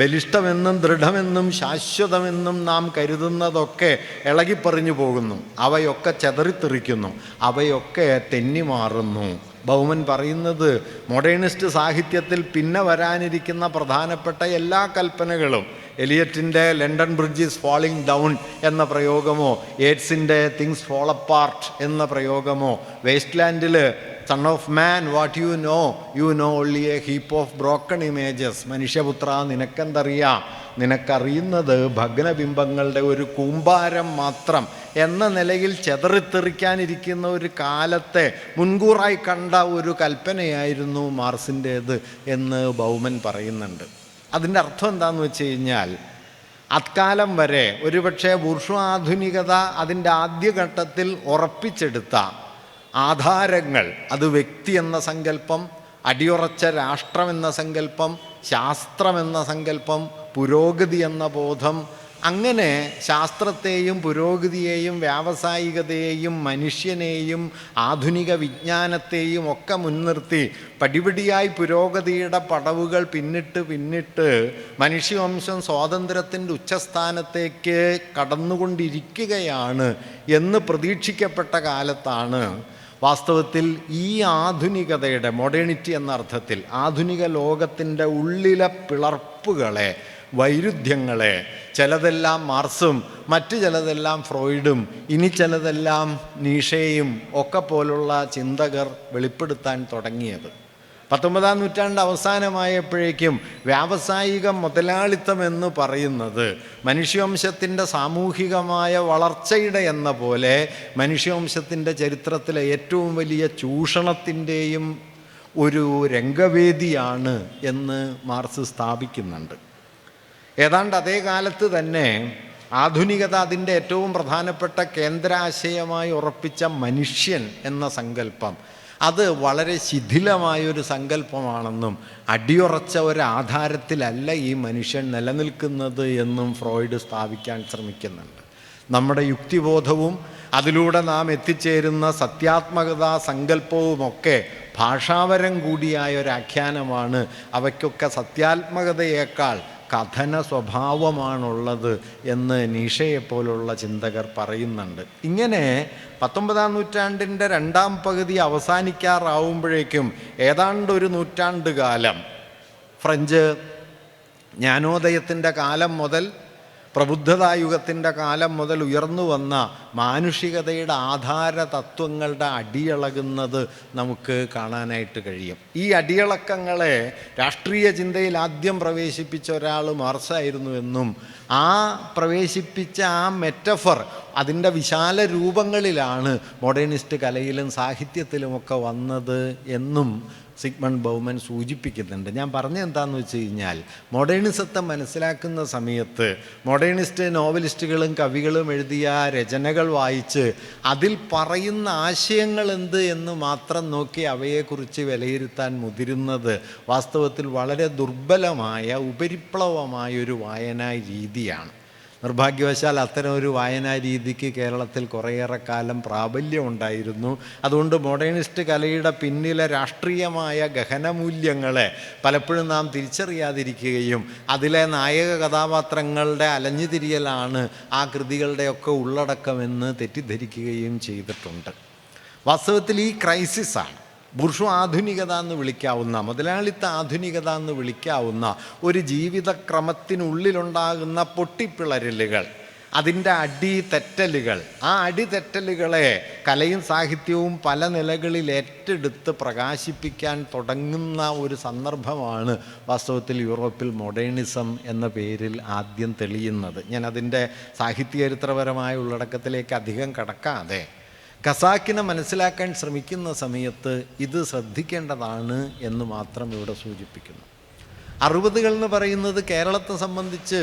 Speaker 1: ബലിഷ്ഠമെന്നും ദൃഢമെന്നും ശാശ്വതമെന്നും നാം കരുതുന്നതൊക്കെ ഇളകിപ്പറിഞ്ഞു പോകുന്നു, അവയൊക്കെ ചെതറിത്തെറിക്കുന്നു, അവയൊക്കെ തെന്നിമാറുന്നു. ബൗമൻ പറയുന്നത് മോഡേണിസ്റ്റ് സാഹിത്യത്തിൽ പിന്നെ വരാനിരിക്കുന്ന പ്രധാനപ്പെട്ട എല്ലാ കൽപ്പനകളും, എലിയറ്റിൻ്റെ London bridge is falling down എന്ന പ്രയോഗമോ, യേറ്റ്സിൻ്റെ തിങ്സ് ഫോൾ അപ്പാർട്ട് എന്ന പ്രയോഗമോ, വേസ്റ്റ് ലാൻഡിൽ son of man what you know only a heap of broken images, മനുഷ്യപുത്ര നിനക്കെന്തറിയാം, നിനക്കറിയുന്നത് ഭഗ്നബിംബങ്ങളുടെ ഒരു കൂമ്പാരം മാത്രം എന്ന നിലയിൽ ചെതറിത്തെറിക്കാനിരിക്കുന്ന ഒരു കാലത്തെ മുൻകൂറായി കണ്ട ഒരു കൽപ്പനയായിരുന്നു മാർസിൻ്റേത് എന്ന് ബൗമൻ പറയുന്നുണ്ട്. അതിൻ്റെ അർത്ഥം എന്താണെന്ന് വെച്ച് കഴിഞ്ഞാൽ, അക്കാലം വരെ ഒരുപക്ഷെ ബൂർഷ്വാ ആധുനികത അതിൻ്റെ ആദ്യഘട്ടത്തിൽ ഉറപ്പിച്ചെടുത്ത ആധാരങ്ങൾ, അത് വ്യക്തി എന്ന സങ്കല്പം, അടിയുറച്ച രാഷ്ട്രമെന്ന സങ്കല്പം, ശാസ്ത്രമെന്ന സങ്കല്പം, പുരോഗതി എന്ന ബോധം, അങ്ങനെ ശാസ്ത്രത്തെയും പുരോഗതിയെയും വ്യാവസായികതയെയും മനുഷ്യനെയും ആധുനിക വിജ്ഞാനത്തെയും ഒക്കെ മുൻനിർത്തി പടിപടിയായി പുരോഗതിയുടെ പടവുകൾ പിന്നിട്ട് മനുഷ്യവംശം സ്വാതന്ത്ര്യത്തിൻ്റെ ഉച്ചസ്ഥാനത്തേക്ക് കടന്നുകൊണ്ടിരിക്കുകയാണ് എന്ന് പ്രതീക്ഷിക്കപ്പെട്ട കാലത്താണ് വാസ്തവത്തിൽ ഈ ആധുനികതയുടെ, മോഡേണിറ്റി എന്ന അർത്ഥത്തിൽ ആധുനിക ലോകത്തിൻ്റെ ഉള്ളിലെ പിളർപ്പുകളെ, വൈരുദ്ധ്യങ്ങളെ, ചിലതെല്ലാം മാർസും മറ്റു ചിലതെല്ലാം ഫ്രോയിഡും ഇനി ചിലതെല്ലാം നീഷയും ഒക്കെ പോലുള്ള ചിന്തകർ വെളിപ്പെടുത്താൻ തുടങ്ങിയത്. 19-ാം നൂറ്റാണ്ട് അവസാനമായപ്പോഴേക്കും വ്യാവസായിക മുതലാളിത്തം എന്ന് പറയുന്നത് മനുഷ്യവംശത്തിൻ്റെ സാമൂഹികമായ വളർച്ചയുടെ എന്ന പോലെ മനുഷ്യവംശത്തിൻ്റെ ചരിത്രത്തിലെ ഏറ്റവും വലിയ ചൂഷണത്തിൻ്റെയും ഒരു രംഗവേദിയാണ് എന്ന് മാർസ് സ്ഥാപിക്കുന്നുണ്ട്. ഏതാണ്ട് അതേ കാലത്ത് തന്നെ ആധുനികത അതിൻ്റെ ഏറ്റവും പ്രധാനപ്പെട്ട കേന്ദ്രാശയമായി ഉറപ്പിച്ച മനുഷ്യൻ എന്ന സങ്കല്പം, അത് വളരെ ശിഥിലമായൊരു സങ്കല്പമാണെന്നും അടിയുറച്ച ഒരാധാരത്തിലല്ല ഈ മനുഷ്യൻ നിലനിൽക്കുന്നത് എന്നും ഫ്രോയിഡ് സ്ഥാപിക്കാൻ ശ്രമിക്കുന്നുണ്ട്. നമ്മുടെ യുക്തിബോധവും അതിലൂടെ നാം എത്തിച്ചേരുന്ന സത്യാത്മകതാ സങ്കല്പവുമൊക്കെ ഭാഷാപരം കൂടിയായ ഒരാഖ്യാനമാണ്. അവയ്ക്കൊക്കെ സത്യാത്മകതയേക്കാൾ കഥന സ്വഭാവമാണുള്ളത് എന്ന് നീഷയെപ്പോലുള്ള ചിന്തകർ പറയുന്നുണ്ട്. ഇങ്ങനെ 19-ാം നൂറ്റാണ്ടിൻ്റെ രണ്ടാം പകുതി അവസാനിക്കാറാവുമ്പോഴേക്കും ഏതാണ്ടൊരു നൂറ്റാണ്ട് കാലം ഫ്രഞ്ച് ജ്ഞാനോദയത്തിൻ്റെ കാലം മുതൽ, പ്രബുദ്ധതായുഗത്തിൻ്റെ കാലം മുതൽ ഉയർന്നു വന്ന മാനുഷികതയുടെ ആധാര തത്വങ്ങളുടെ അടിയിളകുന്നത് നമുക്ക് കാണാനായിട്ട് കഴിയും. ഈ അടിയിളക്കങ്ങളെ രാഷ്ട്രീയ ചിന്തയിൽ ആദ്യം പ്രവേശിപ്പിച്ച ഒരാൾ മാർസായിരുന്നു എന്നും ആ പ്രവേശിപ്പിച്ച ആ മെറ്റഫർ അതിൻ്റെ വിശാല രൂപങ്ങളിലാണ് മോഡേണിസ്റ്റ് കലയിലും സാഹിത്യത്തിലുമൊക്കെ വന്നത് എന്നും സിഗ്മണ്ട് ബൗമൻ സൂചിപ്പിക്കുന്നുണ്ട്. ഞാൻ പറഞ്ഞത് എന്താണെന്ന് വെച്ച് കഴിഞ്ഞാൽ, മോഡേണിസത്തെ മനസ്സിലാക്കുന്ന സമയത്ത് മോഡേണിസ്റ്റ് നോവലിസ്റ്റുകളും കവികളും എഴുതിയ രചനകൾ വായിച്ച് അതിൽ പറയുന്ന ആശയങ്ങൾ എന്ത് എന്ന് മാത്രം നോക്കി അവയെക്കുറിച്ച് വിലയിരുത്താൻ മുതിരുന്നത് വാസ്തവത്തിൽ വളരെ ദുർബലമായ ഉപരിപ്ലവമായൊരു വായനാ രീതിയാണ്. നിർഭാഗ്യവശാൽ അത്തരം ഒരു വായനാ രീതിക്ക് കേരളത്തിൽ കുറേയേറെ കാലം പ്രാബല്യം ഉണ്ടായിരുന്നു. അതുകൊണ്ട് മോഡേണിസ്റ്റ് കലയുടെ പിന്നിലെ രാഷ്ട്രീയമായ ഗഹനമൂല്യങ്ങളെ പലപ്പോഴും നാം തിരിച്ചറിയാതിരിക്കുകയും അതിലെ നായക കഥാപാത്രങ്ങളുടെ അലഞ്ഞുതിരിയലാണ് ആ കൃതികളുടെയൊക്കെ ഉള്ളടക്കമെന്ന് തെറ്റിദ്ധരിക്കുകയും ചെയ്തിട്ടുണ്ട്. വാസ്തവത്തിൽ ഈ ക്രൈസിസാണ് ബൂർഷ്വാ ആധുനികത എന്ന് വിളിക്കാവുന്ന, മുതലാളിത്ത ആധുനികത എന്ന് വിളിക്കാവുന്ന ഒരു ജീവിതക്രമത്തിനുള്ളിലുണ്ടാകുന്ന പൊട്ടിപ്പിളരലുകൾ, അതിൻ്റെ അടിതെറ്റലുകൾ, ആ അടിതെറ്റലുകളെ കലയും സാഹിത്യവും പല നിലകളിൽ ഏറ്റെടുത്ത് പ്രകാശിപ്പിക്കാൻ തുടങ്ങുന്ന ഒരു സന്ദർഭമാണ് വാസ്തവത്തിൽ യൂറോപ്പിൽ മോഡേണിസം എന്ന പേരിൽ ആദ്യം തെളിയുന്നത്. ഞാൻ അതിൻ്റെ സാഹിത്യചരിത്രപരമായ ഉള്ളടക്കത്തിലേക്ക് അധികം കടക്കാതെ, ഖസാക്കിനെ മനസ്സിലാക്കാൻ ശ്രമിക്കുന്ന സമയത്ത് ഇത് ശ്രദ്ധിക്കേണ്ടതാണ് എന്ന് മാത്രം ഇവിടെ സൂചിപ്പിക്കുന്നു. 60-കൾ എന്ന് പറയുന്നത് കേരളത്തെ സംബന്ധിച്ച്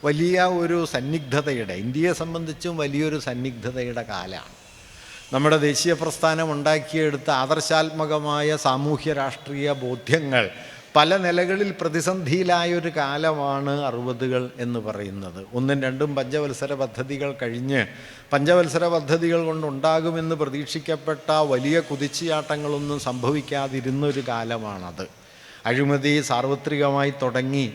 Speaker 1: വലിയ ഒരു സന്നിഗ്ധതയുടെ, ഇന്ത്യയെ സംബന്ധിച്ചും വലിയൊരു സന്നിഗ്ധതയുടെ കാലമാണ്. നമ്മുടെ ദേശീയ പ്രസ്ഥാനം ഉണ്ടാക്കിയെടുത്ത ആദർശാത്മകമായ സാമൂഹ്യ രാഷ്ട്രീയ ബോധ്യങ്ങൾ പല നിലകളിൽ പ്രതിസന്ധിയിലായൊരു കാലമാണ് 60-കൾ എന്ന് പറയുന്നത്. 1ഉം 2ഉം പഞ്ചവത്സര പദ്ധതികൾ കഴിഞ്ഞ് പഞ്ചവത്സര പദ്ധതികൾ കൊണ്ടുണ്ടാകുമെന്ന് പ്രതീക്ഷിക്കപ്പെട്ട വലിയ കുതിച്ചുചാട്ടങ്ങളൊന്നും സംഭവിക്കാതിരുന്നൊരു കാലമാണത്. അഴിമതി സാർവത്രികമായി തുടങ്ങി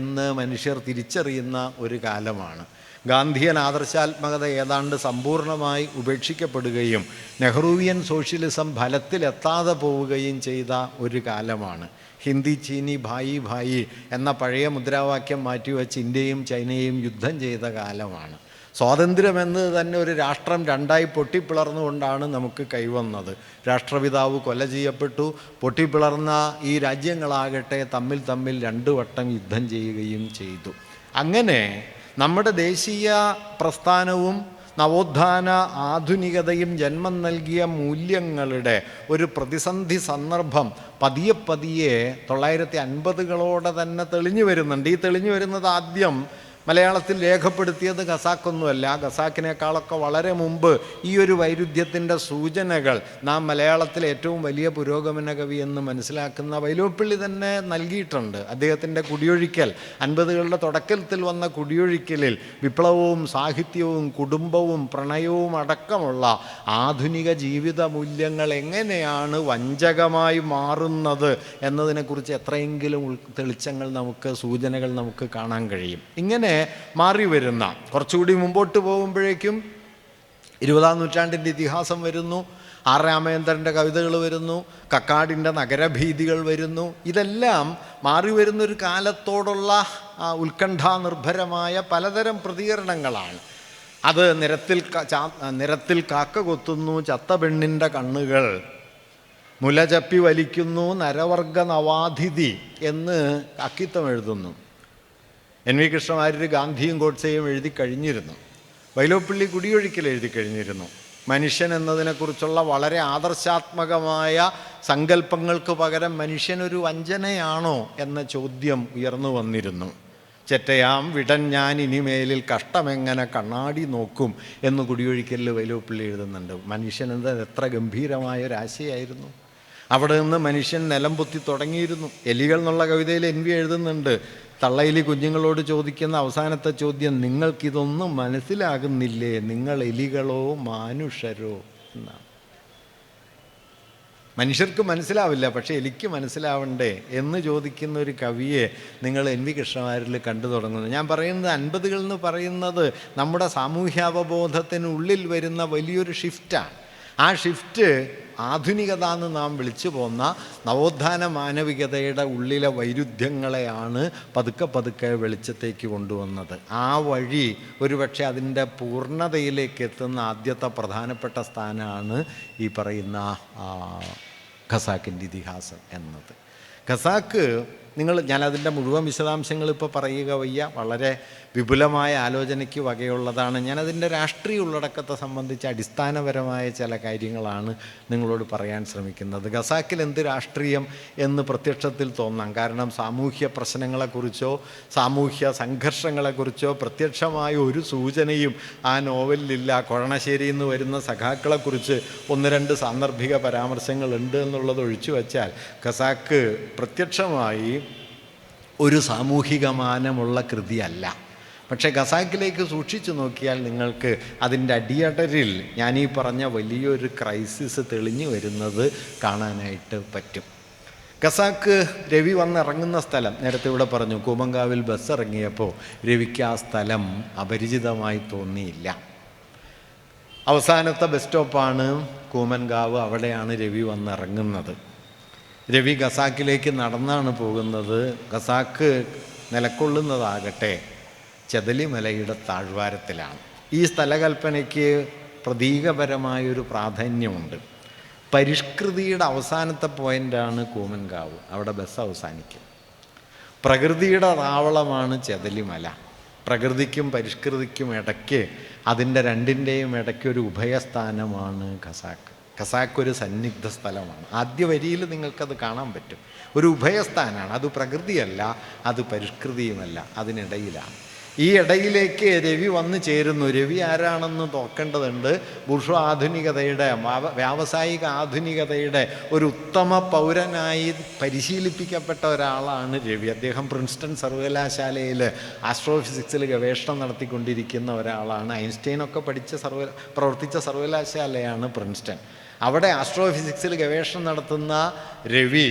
Speaker 1: എന്ന് മനുഷ്യർ തിരിച്ചറിയുന്ന ഒരു കാലമാണ്. ഗാന്ധിയൻ ആദർശാത്മകത ഏതാണ്ട് സമ്പൂർണമായി ഉപേക്ഷിക്കപ്പെടുകയും നെഹ്റുവിയൻ സോഷ്യലിസം ഫലത്തിലെത്താതെ പോവുകയും ചെയ്ത ഒരു കാലമാണ്. ഹിന്ദി ചീനി ഭായി ഭായി എന്ന പഴയ മുദ്രാവാക്യം മാറ്റിവെച്ച് ഇന്ത്യയും ചൈനയും യുദ്ധം ചെയ്ത കാലമാണ്. സ്വാതന്ത്ര്യമെന്നത് തന്നെ ഒരു രാഷ്ട്രം രണ്ടായി പൊട്ടിപ്പിളർന്നുകൊണ്ടാണ് നമുക്ക് കൈവന്നത്. രാഷ്ട്രപിതാവ് കൊല ചെയ്യപ്പെട്ടു. പൊട്ടിപ്പിളർന്ന ഈ രാജ്യങ്ങളാകട്ടെ തമ്മിൽ 2 വട്ടം യുദ്ധം ചെയ്യുകയും ചെയ്തു. അങ്ങനെ നമ്മുടെ ദേശീയ പ്രസ്ഥാനവും നവോത്ഥാന ആധുനികതയും ജന്മം നൽകിയ മൂല്യങ്ങളുടെ ഒരു പ്രതിസന്ധി സന്ദർഭം പതിയെ 1950-കളോടെ തന്നെ തെളിഞ്ഞു വരുന്നുണ്ട്. ഈ തെളിഞ്ഞു വരുന്നത് ആദ്യം മലയാളത്തിൽ രേഖപ്പെടുത്തിയത് ഖസാക്കൊന്നുമല്ല. ഖസാക്കിനേക്കാളൊക്കെ വളരെ മുമ്പ് ഈ ഒരു വൈരുദ്ധ്യത്തിൻ്റെ സൂചനകൾ നാം മലയാളത്തിലെ ഏറ്റവും വലിയ പുരോഗമന കവി എന്ന് മനസ്സിലാക്കുന്ന വൈലോപ്പിള്ളി തന്നെ നൽകിയിട്ടുണ്ട്. അദ്ദേഹത്തിൻ്റെ കുടിയൊഴിക്കൽ, 50-കളുടെ തുടക്കത്തിൽ വന്ന കുടിയൊഴിക്കലിൽ വിപ്ലവവും സാഹിത്യവും കുടുംബവും പ്രണയവും അടക്കമുള്ള ആധുനിക ജീവിത മൂല്യങ്ങൾ എങ്ങനെയാണ് വഞ്ചകമായി മാറുന്നത് എന്നതിനെക്കുറിച്ച് എത്രയെങ്കിലും തെളിച്ചങ്ങൾ നമുക്ക്, സൂചനകൾ നമുക്ക് കാണാൻ കഴിയും. ഇങ്ങനെ മാറി വരുന്ന, കുറച്ചുകൂടി മുമ്പോട്ട് പോകുമ്പോഴേക്കും 20-ാം നൂറ്റാണ്ടിൻ്റെ ഇതിഹാസം വരുന്നു, ആർ രാമചന്ദ്രൻ്റെ കവിതകൾ വരുന്നു, കക്കാടിൻ്റെ നഗരഭീതികൾ വരുന്നു. ഇതെല്ലാം മാറി വരുന്നൊരു കാലത്തോടുള്ള ഉത്കണ്ഠാനിർഭരമായ പലതരം പ്രതികരണങ്ങളാണ്. അത് നിരത്തിൽ കാക്ക കൊത്തുന്നു ചത്ത പെണ്ണിൻ്റെ കണ്ണുകൾ, മുലചപ്പി വലിക്കുന്നു നരവർഗ നവാതിഥി എന്ന് അക്കിത്തം എഴുതുന്നു. NV കൃഷ്ണവാര്യർ ഗാന്ധിയും ഗോഡ്സെയും എഴുതി കഴിഞ്ഞിരുന്നു. വൈലോപ്പിള്ളി കുടിയൊഴിക്കൽ എഴുതി കഴിഞ്ഞിരുന്നു. മനുഷ്യൻ എന്നതിനെക്കുറിച്ചുള്ള വളരെ ആദർശാത്മകമായ സങ്കല്പങ്ങൾക്ക് പകരം മനുഷ്യനൊരു വഞ്ചനയാണോ എന്ന ചോദ്യം ഉയർന്നു വന്നിരുന്നു. ചെറ്റയാം വിടൻ ഞാൻ ഇനിമേലിൽ കഷ്ടമെങ്ങനെ കണ്ണാടി നോക്കും എന്ന് കുടിയൊഴിക്കലിൽ വൈലോപ്പിള്ളി എഴുതുന്നുണ്ട്. മനുഷ്യൻ എന്നത് എത്ര ഗംഭീരമായ ഒരാശയായിരുന്നു. അവിടെ നിന്ന് മനുഷ്യൻ നിലം പൊത്തി തുടങ്ങിയിരുന്നു. എലികൾ എന്നുള്ള കവിതയിൽ NV എഴുതുന്നുണ്ട്, തള്ളയിലി കുഞ്ഞുങ്ങളോട് ചോദിക്കുന്ന അവസാനത്തെ ചോദ്യം, നിങ്ങൾക്കിതൊന്നും മനസ്സിലാകുന്നില്ലേ, നിങ്ങൾ എലികളോ മാനുഷരോ എന്നാണ്. മനുഷ്യർക്ക് മനസ്സിലാവില്ല, പക്ഷേ എലിക്ക് മനസ്സിലാവണ്ടേ എന്ന് ചോദിക്കുന്ന ഒരു കവിയെ നിങ്ങൾ NV കൃഷ്ണവാര്യരിൽ കണ്ടു തുടങ്ങുന്നു. ഞാൻ പറയുന്നത് 50-കൾ എന്ന് പറയുന്നത് നമ്മുടെ സാമൂഹ്യാവബോധത്തിനുള്ളിൽ വരുന്ന വലിയൊരു ഷിഫ്റ്റാണ്. ആ ഷിഫ്റ്റ് ആധുനികത എന്ന് നാം വിളിച്ചു പോന്ന നവോത്ഥാന മാനവികതയുടെ ഉള്ളിലെ വൈരുദ്ധ്യങ്ങളെയാണ് പതുക്കെ വെളിച്ചത്തേക്ക് കൊണ്ടുവന്നത്. ആ വഴി ഒരുപക്ഷെ അതിൻ്റെ പൂർണ്ണതയിലേക്ക് എത്തുന്ന ആദ്യത്തെ പ്രധാനപ്പെട്ട സ്ഥാനമാണ് ഈ പറയുന്ന ഖസാക്കിൻ്റെ ഇതിഹാസം എന്നത്. ഖസാക്ക് ഞാനതിൻ്റെ മുഴുവൻ വിശദാംശങ്ങൾ ഇപ്പോൾ പറയുക വയ്യ, വളരെ വിപുലമായ ആലോചനയ്ക്ക് വകയുള്ളതാണ്. ഞാനതിൻ്റെ രാഷ്ട്രീയ ഉള്ളടക്കത്തെ സംബന്ധിച്ച് അടിസ്ഥാനപരമായ ചില കാര്യങ്ങളാണ് നിങ്ങളോട് പറയാൻ ശ്രമിക്കുന്നത്. ഖസാക്കിൽ എന്ത് രാഷ്ട്രീയം എന്ന് പ്രത്യക്ഷത്തിൽ തോന്നാം. കാരണം സാമൂഹ്യ പ്രശ്നങ്ങളെക്കുറിച്ചോ സാമൂഹ്യ സംഘർഷങ്ങളെക്കുറിച്ചോ പ്രത്യക്ഷമായ ഒരു സൂചനയും ആ നോവലിലില്ല. കൊഴണശ്ശേരിയിൽ നിന്ന് വരുന്ന സഖാക്കളെക്കുറിച്ച് 1-2 സാന്ദർഭിക പരാമർശങ്ങളുണ്ട് എന്നുള്ളത് ഒഴിച്ചു വച്ചാൽ ഖസാക്ക് പ്രത്യക്ഷമായി ഒരു സാമൂഹിക മാനമുള്ള കൃതിയല്ല. പക്ഷേ ഖസാക്കിലേക്ക് സൂക്ഷിച്ചു നോക്കിയാൽ നിങ്ങൾക്ക് അതിൻ്റെ അടിയടരിൽ ഞാനീ പറഞ്ഞ വലിയൊരു ക്രൈസിസ് തെളിഞ്ഞു വരുന്നത് കാണാനായിട്ട് പറ്റും. ഖസാക്ക് രവി വന്നിറങ്ങുന്ന സ്ഥലം നേരത്തെ ഇവിടെ പറഞ്ഞു. കൂമങ്കാവിൽ ബസ് ഇറങ്ങിയപ്പോൾ രവിക്ക് ആ സ്ഥലം അപരിചിതമായി തോന്നിയില്ല. അവസാനത്തെ ബസ് സ്റ്റോപ്പാണ് കൂമൻകാവ്, അവിടെയാണ് രവി വന്നിറങ്ങുന്നത്. രവി ഖസാക്കിലേക്ക് നടന്നാണ് പോകുന്നത്. ഖസാക്ക് നിലക്കൊള്ളുന്നതാകട്ടെ ചെതലിമലയുടെ താഴ്വാരത്തിലാണ്. ഈ സ്ഥലകൽപ്പനയ്ക്ക് പ്രതീകപരമായൊരു പ്രാധാന്യമുണ്ട്. പരിഷ്കൃതിയുടെ അവസാനത്തെ പോയിൻ്റാണ് കൂമൻകാവ്, അവിടെ ബസ് അവസാനിക്കും. പ്രകൃതിയുടെ താവളമാണ് ചെതലിമല. പ്രകൃതിക്കും പരിഷ്കൃതിക്കും ഇടയ്ക്ക്, അതിൻ്റെ രണ്ടിൻ്റെയും ഇടയ്ക്ക് ഒരു ഉഭയസ്ഥാനമാണ് ഖസാക്ക്. ഖസാക്ക് ഒരു സന്നിഗ്ധ സ്ഥലമാണ്. ആദ്യ വരിയിൽ നിങ്ങൾക്കത് കാണാൻ പറ്റും. ഒരു ഉഭയസ്ഥാനമാണ്. അത് പ്രകൃതിയല്ല, അത് പരിഷ്കൃതിയുമല്ല, അതിനിടയിലാണ്. ഈ ഇടയിലേക്ക് രവി വന്നു ചേരുന്നു. രവി ആരാണെന്ന് നോക്കേണ്ടതുണ്ട്. ബുർഷ്വ ആധുനികതയുടെ, വ്യാവസായിക ആധുനികതയുടെ ഒരു ഉത്തമ പൗരനായി പരിശീലിപ്പിക്കപ്പെട്ട ഒരാളാണ് രവി. അദ്ദേഹം പ്രിൻസ്റ്റൺ സർവകലാശാലയിൽ ആസ്ട്രോഫിസിക്സിൽ ഗവേഷണം നടത്തിക്കൊണ്ടിരിക്കുന്ന ഒരാളാണ്. ഐൻസ്റ്റൈനൊക്കെ പ്രവർത്തിച്ച സർവകലാശാലയാണ് പ്രിൻസ്റ്റൺ. അവിടെ ആസ്ട്രോഫിസിക്സിൽ ഗവേഷണം നടത്തുന്ന രവി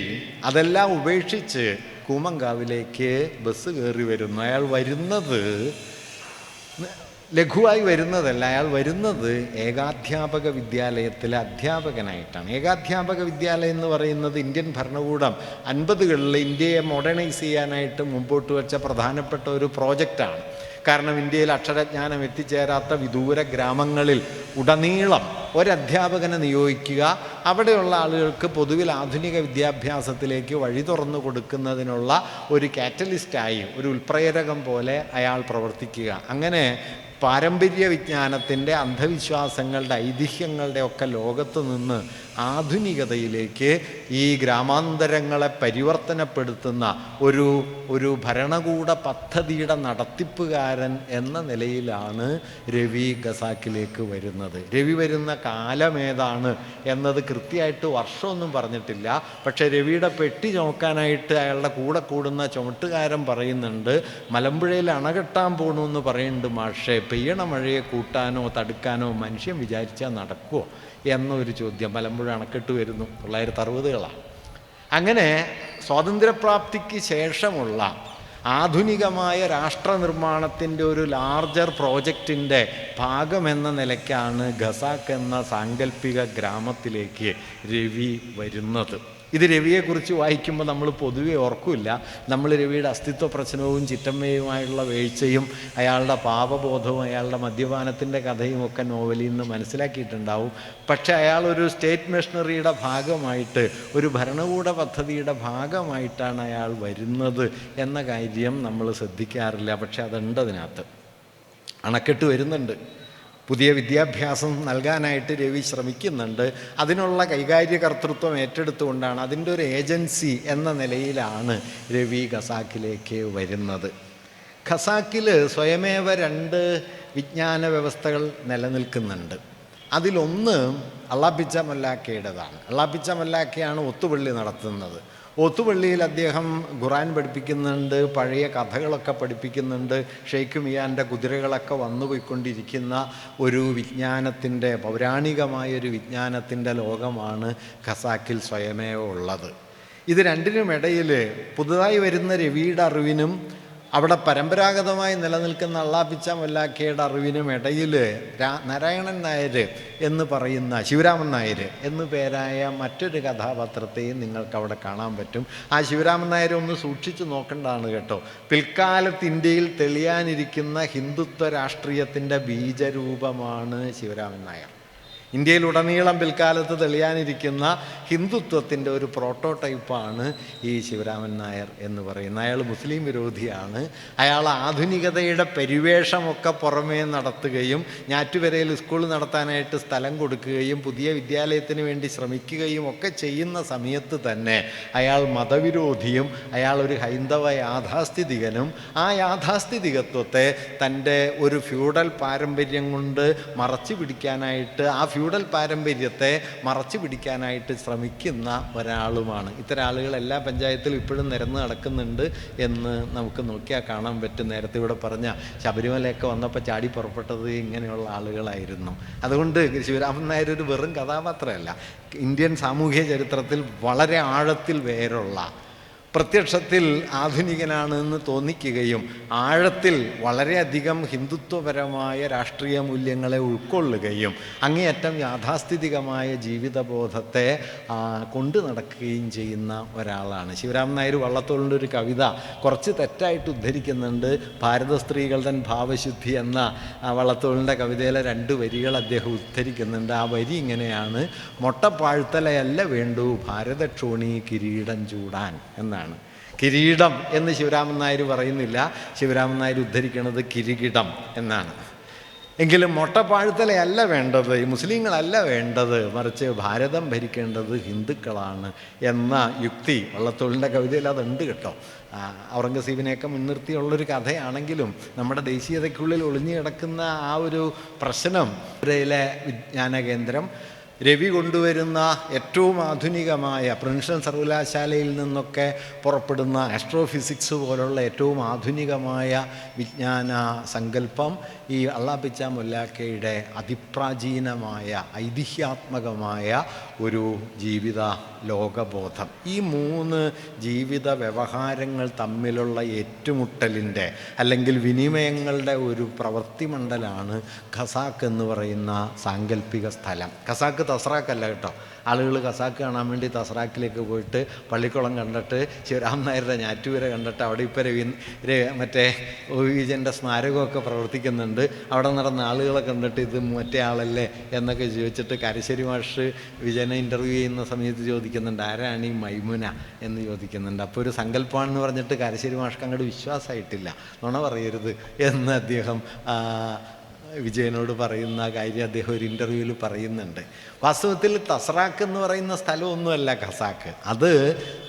Speaker 1: അതെല്ലാം ഉപേക്ഷിച്ച് കൂമങ്കാവിലേക്ക് ബസ് കയറി വരുന്നു. അയാൾ വരുന്നത് ലഘുവായി വരുന്നതല്ല, അയാൾ വരുന്നത് ഏകാധ്യാപക വിദ്യാലയത്തിലെ അധ്യാപകനായിട്ടാണ്. ഏകാധ്യാപക വിദ്യാലയം എന്ന് പറയുന്നത് ഇന്ത്യൻ ഭരണകൂടം 50കളിൽ ഇന്ത്യയെ മോഡേണൈസ് ചെയ്യാനായിട്ട് മുമ്പോട്ട് വെച്ച പ്രധാനപ്പെട്ട ഒരു പ്രോജക്റ്റാണ്. കാരണം ഇന്ത്യയിൽ അക്ഷരജ്ഞാനം എത്തിച്ചേരാത്ത വിദൂര ഗ്രാമങ്ങളിൽ ഉടനീളം ഒരധ്യാപകനെ നിയോഗിക്കുക, അവിടെയുള്ള ആളുകൾക്ക് പൊതുവിൽ ആധുനിക വിദ്യാഭ്യാസത്തിലേക്ക് വഴി തുറന്നു കൊടുക്കുന്നതിനുള്ള ഒരു കാറ്റലിസ്റ്റായി, ഒരു ഉൽപ്രേരകം പോലെ അയാൾ പ്രവർത്തിക്കുക. അങ്ങനെ പാരമ്പര്യ വിജ്ഞാനത്തിൻ്റെ, അന്ധവിശ്വാസങ്ങളുടെ, ഐതിഹ്യങ്ങളുടെ ഒക്കെ ലോകത്ത് നിന്ന് ആധുനികതയിലേക്ക് ഈ ഗ്രാമാന്തരങ്ങളെ പരിവർത്തനപ്പെടുത്തുന്ന ഒരു ഭരണകൂട പദ്ധതിയുടെ നടത്തിപ്പുകാരൻ എന്ന നിലയിലാണ് രവി ഖസാക്കിലേക്ക് വരുന്നത്. രവി വരുന്ന കാലമേതാണ് എന്നത് കൃത്യമായിട്ട് വർഷമൊന്നും പറഞ്ഞിട്ടില്ല. പക്ഷേ രവിയുടെ പെട്ടി ചുമക്കാനായിട്ട് അയാളുടെ കൂടെ കൂടുന്ന ചുമട്ടുകാരൻ പറയുന്നുണ്ട്, മലമ്പുഴയിൽ അണകെട്ടാൻ പോകണമെന്ന് പറയുന്നുണ്ട് മാഷേ, പെയ്യണ മഴയെ കൂട്ടാനോ തടുക്കാനോ മനുഷ്യൻ വിചാരിച്ചാൽ നടക്കുമോ എന്നൊരു ചോദ്യം. മലമ്പുഴ അണക്കെട്ട് വരുന്നു 1960കളാണ്. അങ്ങനെ സ്വാതന്ത്ര്യപ്രാപ്തിക്ക് ശേഷമുള്ള ആധുനികമായ രാഷ്ട്ര നിർമ്മാണത്തിൻ്റെ ഒരു ലാർജർ പ്രോജക്റ്റിൻ്റെ ഭാഗമെന്ന നിലയ്ക്കാണ് ഖസാക്ക് എന്ന സാങ്കല്പിക ഗ്രാമത്തിലേക്ക് രവി വരുന്നത്. ഇത് രവിയെക്കുറിച്ച് വായിക്കുമ്പോൾ നമ്മൾ പൊതുവെ ഓർക്കില്ല. നമ്മൾ രവിയുടെ അസ്തിത്വ പ്രശ്നവും ചിറ്റമ്മയുമായുള്ള വീഴ്ചയും അയാളുടെ പാപബോധവും അയാളുടെ മദ്യപാനത്തിൻ്റെ കഥയും ഒക്കെ നോവലിൽ നിന്ന് മനസ്സിലാക്കിയിട്ടുണ്ടാവും. പക്ഷേ അയാളൊരു സ്റ്റേറ്റ് മിഷണറിയുടെ ഭാഗമായിട്ട്, ഒരു ഭരണകൂട പദ്ധതിയുടെ ഭാഗമായിട്ടാണ് അയാൾ വരുന്നത് എന്ന കാര്യം നമ്മൾ ശ്രദ്ധിക്കാറില്ല. പക്ഷെ അതുണ്ട് അതിനകത്ത്. അണക്കെട്ട് വരുന്നുണ്ട്, പുതിയ വിദ്യാഭ്യാസം നൽകാനായിട്ട് രവി ശ്രമിക്കുന്നുണ്ട്. അതിനുള്ള കൈകാര്യകർത്തൃത്വം ഏറ്റെടുത്തുകൊണ്ടാണ്, അതിൻ്റെ ഒരു ഏജൻസി എന്ന നിലയിലാണ് രവി ഖസാക്കിലേക്ക് വരുന്നത്. ഖസാക്കിൽ സ്വയമേവ 2 വിജ്ഞാന വ്യവസ്ഥകൾ നിലനിൽക്കുന്നുണ്ട്. അതിലൊന്ന് അള്ളാപ്പിച്ച മൊല്ലാക്കയുടേതാണ്. അള്ളാപ്പിച്ച മൊല്ലാക്കയാണ് ഒത്തുപള്ളി നടത്തുന്നത്. ഒത്തുപള്ളിയിൽ അദ്ദേഹം ഖുറാൻ പഠിപ്പിക്കുന്നുണ്ട്, പഴയ കഥകളൊക്കെ പഠിപ്പിക്കുന്നുണ്ട്. ഷെയ്ഖ് മിയാൻ്റെ കുതിരകളൊക്കെ വന്നു പോയിക്കൊണ്ടിരിക്കുന്ന ഒരു വിജ്ഞാനത്തിൻ്റെ, പൗരാണികമായൊരു വിജ്ഞാനത്തിൻ്റെ ലോകമാണ് ഖസാക്കിൽ സ്വയമേവ ഉള്ളത്. ഇത് രണ്ടിനുമിടയിൽ പുതുതായി വരുന്ന രവിയുടെ അറിവിനും അവിടെ പരമ്പരാഗതമായി നിലനിൽക്കുന്ന അള്ളാപ്പിച്ച മൊല്ലാക്കയുടെ അറിവിനും ഇടയിൽ നാരായണൻ നായർ എന്ന് പറയുന്ന, ശിവരാമൻ നായർ എന്നു പേരായ മറ്റൊരു കഥാപാത്രത്തെയും നിങ്ങൾക്ക് അവിടെ കാണാൻ പറ്റും. ആ ശിവരാമൻ നായർ ഒന്ന് സൂക്ഷിച്ചു നോക്കേണ്ടതാണ് കേട്ടോ. പിൽക്കാലത്ത് ഇന്ത്യയിൽ തെളിയാനിരിക്കുന്ന ഹിന്ദുത്വ രാഷ്ട്രീയത്തിൻ്റെ ബീജരൂപമാണ് ശിവരാമൻ നായർ. ഇന്ത്യയിലുടനീളം പിൽക്കാലത്ത് തെളിയാനിരിക്കുന്ന ഹിന്ദുത്വത്തിൻ്റെ ഒരു പ്രോട്ടോടൈപ്പാണ് ഈ ശിവരാമൻ നായർ എന്ന് പറയുന്നത്. അയാൾ മുസ്ലിം വിരോധിയാണ്. അയാൾ ആധുനികതയുടെ പരിവേഷമൊക്കെ പുറമേ നടത്തുകയും ഞാറ്റുവരയിൽ സ്കൂൾ നടത്താനായിട്ട് സ്ഥലം കൊടുക്കുകയും പുതിയ വിദ്യാലയത്തിന് വേണ്ടി ശ്രമിക്കുകയും ഒക്കെ ചെയ്യുന്ന സമയത്ത് തന്നെ അയാൾ മതവിരോധിയും അയാളൊരു ഹൈന്ദവ യാഥാസ്ഥിതികനും ആ യാഥാസ്ഥിതികത്വത്തെ തൻ്റെ ഒരു ഫ്യൂഡൽ പാരമ്പര്യം കൊണ്ട് മറച്ചു പിടിക്കാനായിട്ട്, ആ ഫ്യൂഡൽ പാരമ്പര്യത്തെ മറച്ചു പിടിക്കാനായിട്ട് ശ്രമിക്കുന്ന ഒരാളുമാണ്. ഇത്തരം ആളുകൾ എല്ലാ പഞ്ചായത്തിലും ഇപ്പോഴും നിരന്ന് നടക്കുന്നുണ്ട് എന്ന് നമുക്ക് നോക്കിയാൽ കാണാൻ പറ്റും. നേരത്തെ ഇവിടെ പറഞ്ഞ ശബരിമലയൊക്കെ വന്നപ്പോൾ ചാടി പുറപ്പെട്ടത് ഇങ്ങനെയുള്ള ആളുകളായിരുന്നു. അതുകൊണ്ട് ശിവരാമൻ നായർ ഒരു വെറും കഥാപാത്രമല്ല, ഇന്ത്യൻ സാമൂഹ്യ ചരിത്രത്തിൽ വളരെ ആഴത്തിൽ വേരുള്ള, പ്രത്യക്ഷത്തിൽ ആധുനികനാണെന്ന് തോന്നിക്കുകയും ആഴത്തിൽ വളരെയധികം ഹിന്ദുത്വപരമായ രാഷ്ട്രീയ മൂല്യങ്ങളെ ഉൾക്കൊള്ളുകയും അങ്ങേയറ്റം യാഥാസ്ഥിതികമായ ജീവിതബോധത്തെ കൊണ്ടു നടക്കുകയും ചെയ്യുന്ന ഒരാളാണ് ശിവരാമൻ നായർ. വള്ളത്തോളിൻ്റെ ഒരു കവിത കുറച്ച് തെറ്റായിട്ട് ഉദ്ധരിക്കുന്നുണ്ട്. ഭാരത സ്ത്രീകൾ തൻ ഭാവശുദ്ധി എന്ന വള്ളത്തോളിൻ്റെ കവിതയിലെ 2 വരികൾ അദ്ദേഹം ഉദ്ധരിക്കുന്നുണ്ട്. ആ വരി ഇങ്ങനെയാണ്: മൊട്ടപ്പാഴ്ത്തലയല്ല വേണ്ടു ഭാരതക്ഷോണി കിരീടം ചൂടാൻ എന്നാണ്. കിരീടം എന്ന് ശിവരാമൻ നായർ പറയുന്നില്ല. ശിവരാമൻ നായർ ഉദ്ധരിക്കുന്നത് കിരീടം എന്നാണ്. എങ്കിലും മൊട്ടപ്പാഴുത്തലയല്ല വേണ്ടത്, ഈ മുസ്ലിങ്ങളല്ല വേണ്ടത്, മറിച്ച് ഭാരതം ഭരിക്കേണ്ടത് ഹിന്ദുക്കളാണ് എന്ന യുക്തി വള്ളത്തോളിൻ്റെ കവിതയിൽ അതുണ്ട് കേട്ടോ. ഔറംഗസീബിനെയൊക്കെ മുൻനിർത്തിയുള്ളൊരു കഥയാണെങ്കിലും നമ്മുടെ ദേശീയതയ്ക്കുള്ളിൽ ഒളിഞ്ഞു കിടക്കുന്ന ആ ഒരു പ്രശ്നം ഇവരയിലെ വിജ്ഞാന കേന്ദ്രം രവി കൊണ്ടുവരുന്ന ഏറ്റവും ആധുനികമായ പ്രിൻസ്റ്റൺ സർവകലാശാലയിൽ നിന്നൊക്കെ പുറപ്പെടുന്ന ആസ്ട്രോഫിസിക്സ് പോലുള്ള ഏറ്റവും ആധുനികമായ വിജ്ഞാന സങ്കല്പം ഈ അള്ളാപ്പിച്ച മുല്ലാക്കയുടെ അതിപ്രാചീനമായ ഐതിഹ്യാത്മകമായ ഒരു ജീവിത ലോകബോധം, ഈ 3 ജീവിത വ്യവഹാരങ്ങൾ തമ്മിലുള്ള ഏറ്റുമുട്ടലിൻ്റെ അല്ലെങ്കിൽ വിനിമയങ്ങളുടെ ഒരു പ്രവൃത്തി മണ്ഡലമാണ് ഖസാക്ക് എന്ന് പറയുന്ന സാങ്കല്പിക സ്ഥലം. ഖസാക്ക് തസ്രാക്കല്ല കേട്ടോ. ആളുകൾ ഖസാക്ക് കാണാൻ വേണ്ടി തസ്രാക്കിലേക്ക് പോയിട്ട് പള്ളിക്കുളം കണ്ടിട്ട് ശിവരാമൻ നായരുടെ ഞാറ്റുവര കണ്ടിട്ട് അവിടെ ഇപ്പോൾ മറ്റേ ഒവിജൻ്റെ സ്മാരകമൊക്കെ പ്രവർത്തിക്കുന്നുണ്ട്, അവിടെ നടന്ന ആളുകളെ കണ്ടിട്ട് ഇത് മറ്റേ ആളല്ലേ എന്നൊക്കെ ചോദിച്ചിട്ട് കരശ്ശേരി മാഷ് വിജയനെ ഇൻ്റർവ്യൂ ചെയ്യുന്ന സമയത്ത് ചോദിക്കുന്നുണ്ട്, ആരാണ് ഈ മൈമുന എന്ന് ചോദിക്കുന്നുണ്ട്. അപ്പോൾ ഒരു സങ്കല്പമാണെന്ന് പറഞ്ഞിട്ട് കരശ്ശേരി മാഷ്ക്ക് അങ്ങോട്ട് വിശ്വാസമായിട്ടില്ല, നുണ പറയരുത് എന്ന് അദ്ദേഹം വിജയനോട് പറയുന്ന കാര്യം അദ്ദേഹം ഒരു ഇൻ്റർവ്യൂവിൽ പറയുന്നുണ്ട്. വാസ്തവത്തിൽ തസ്രാക്ക് എന്ന് പറയുന്ന സ്ഥലമൊന്നുമല്ല ഖസാക്ക്, അത്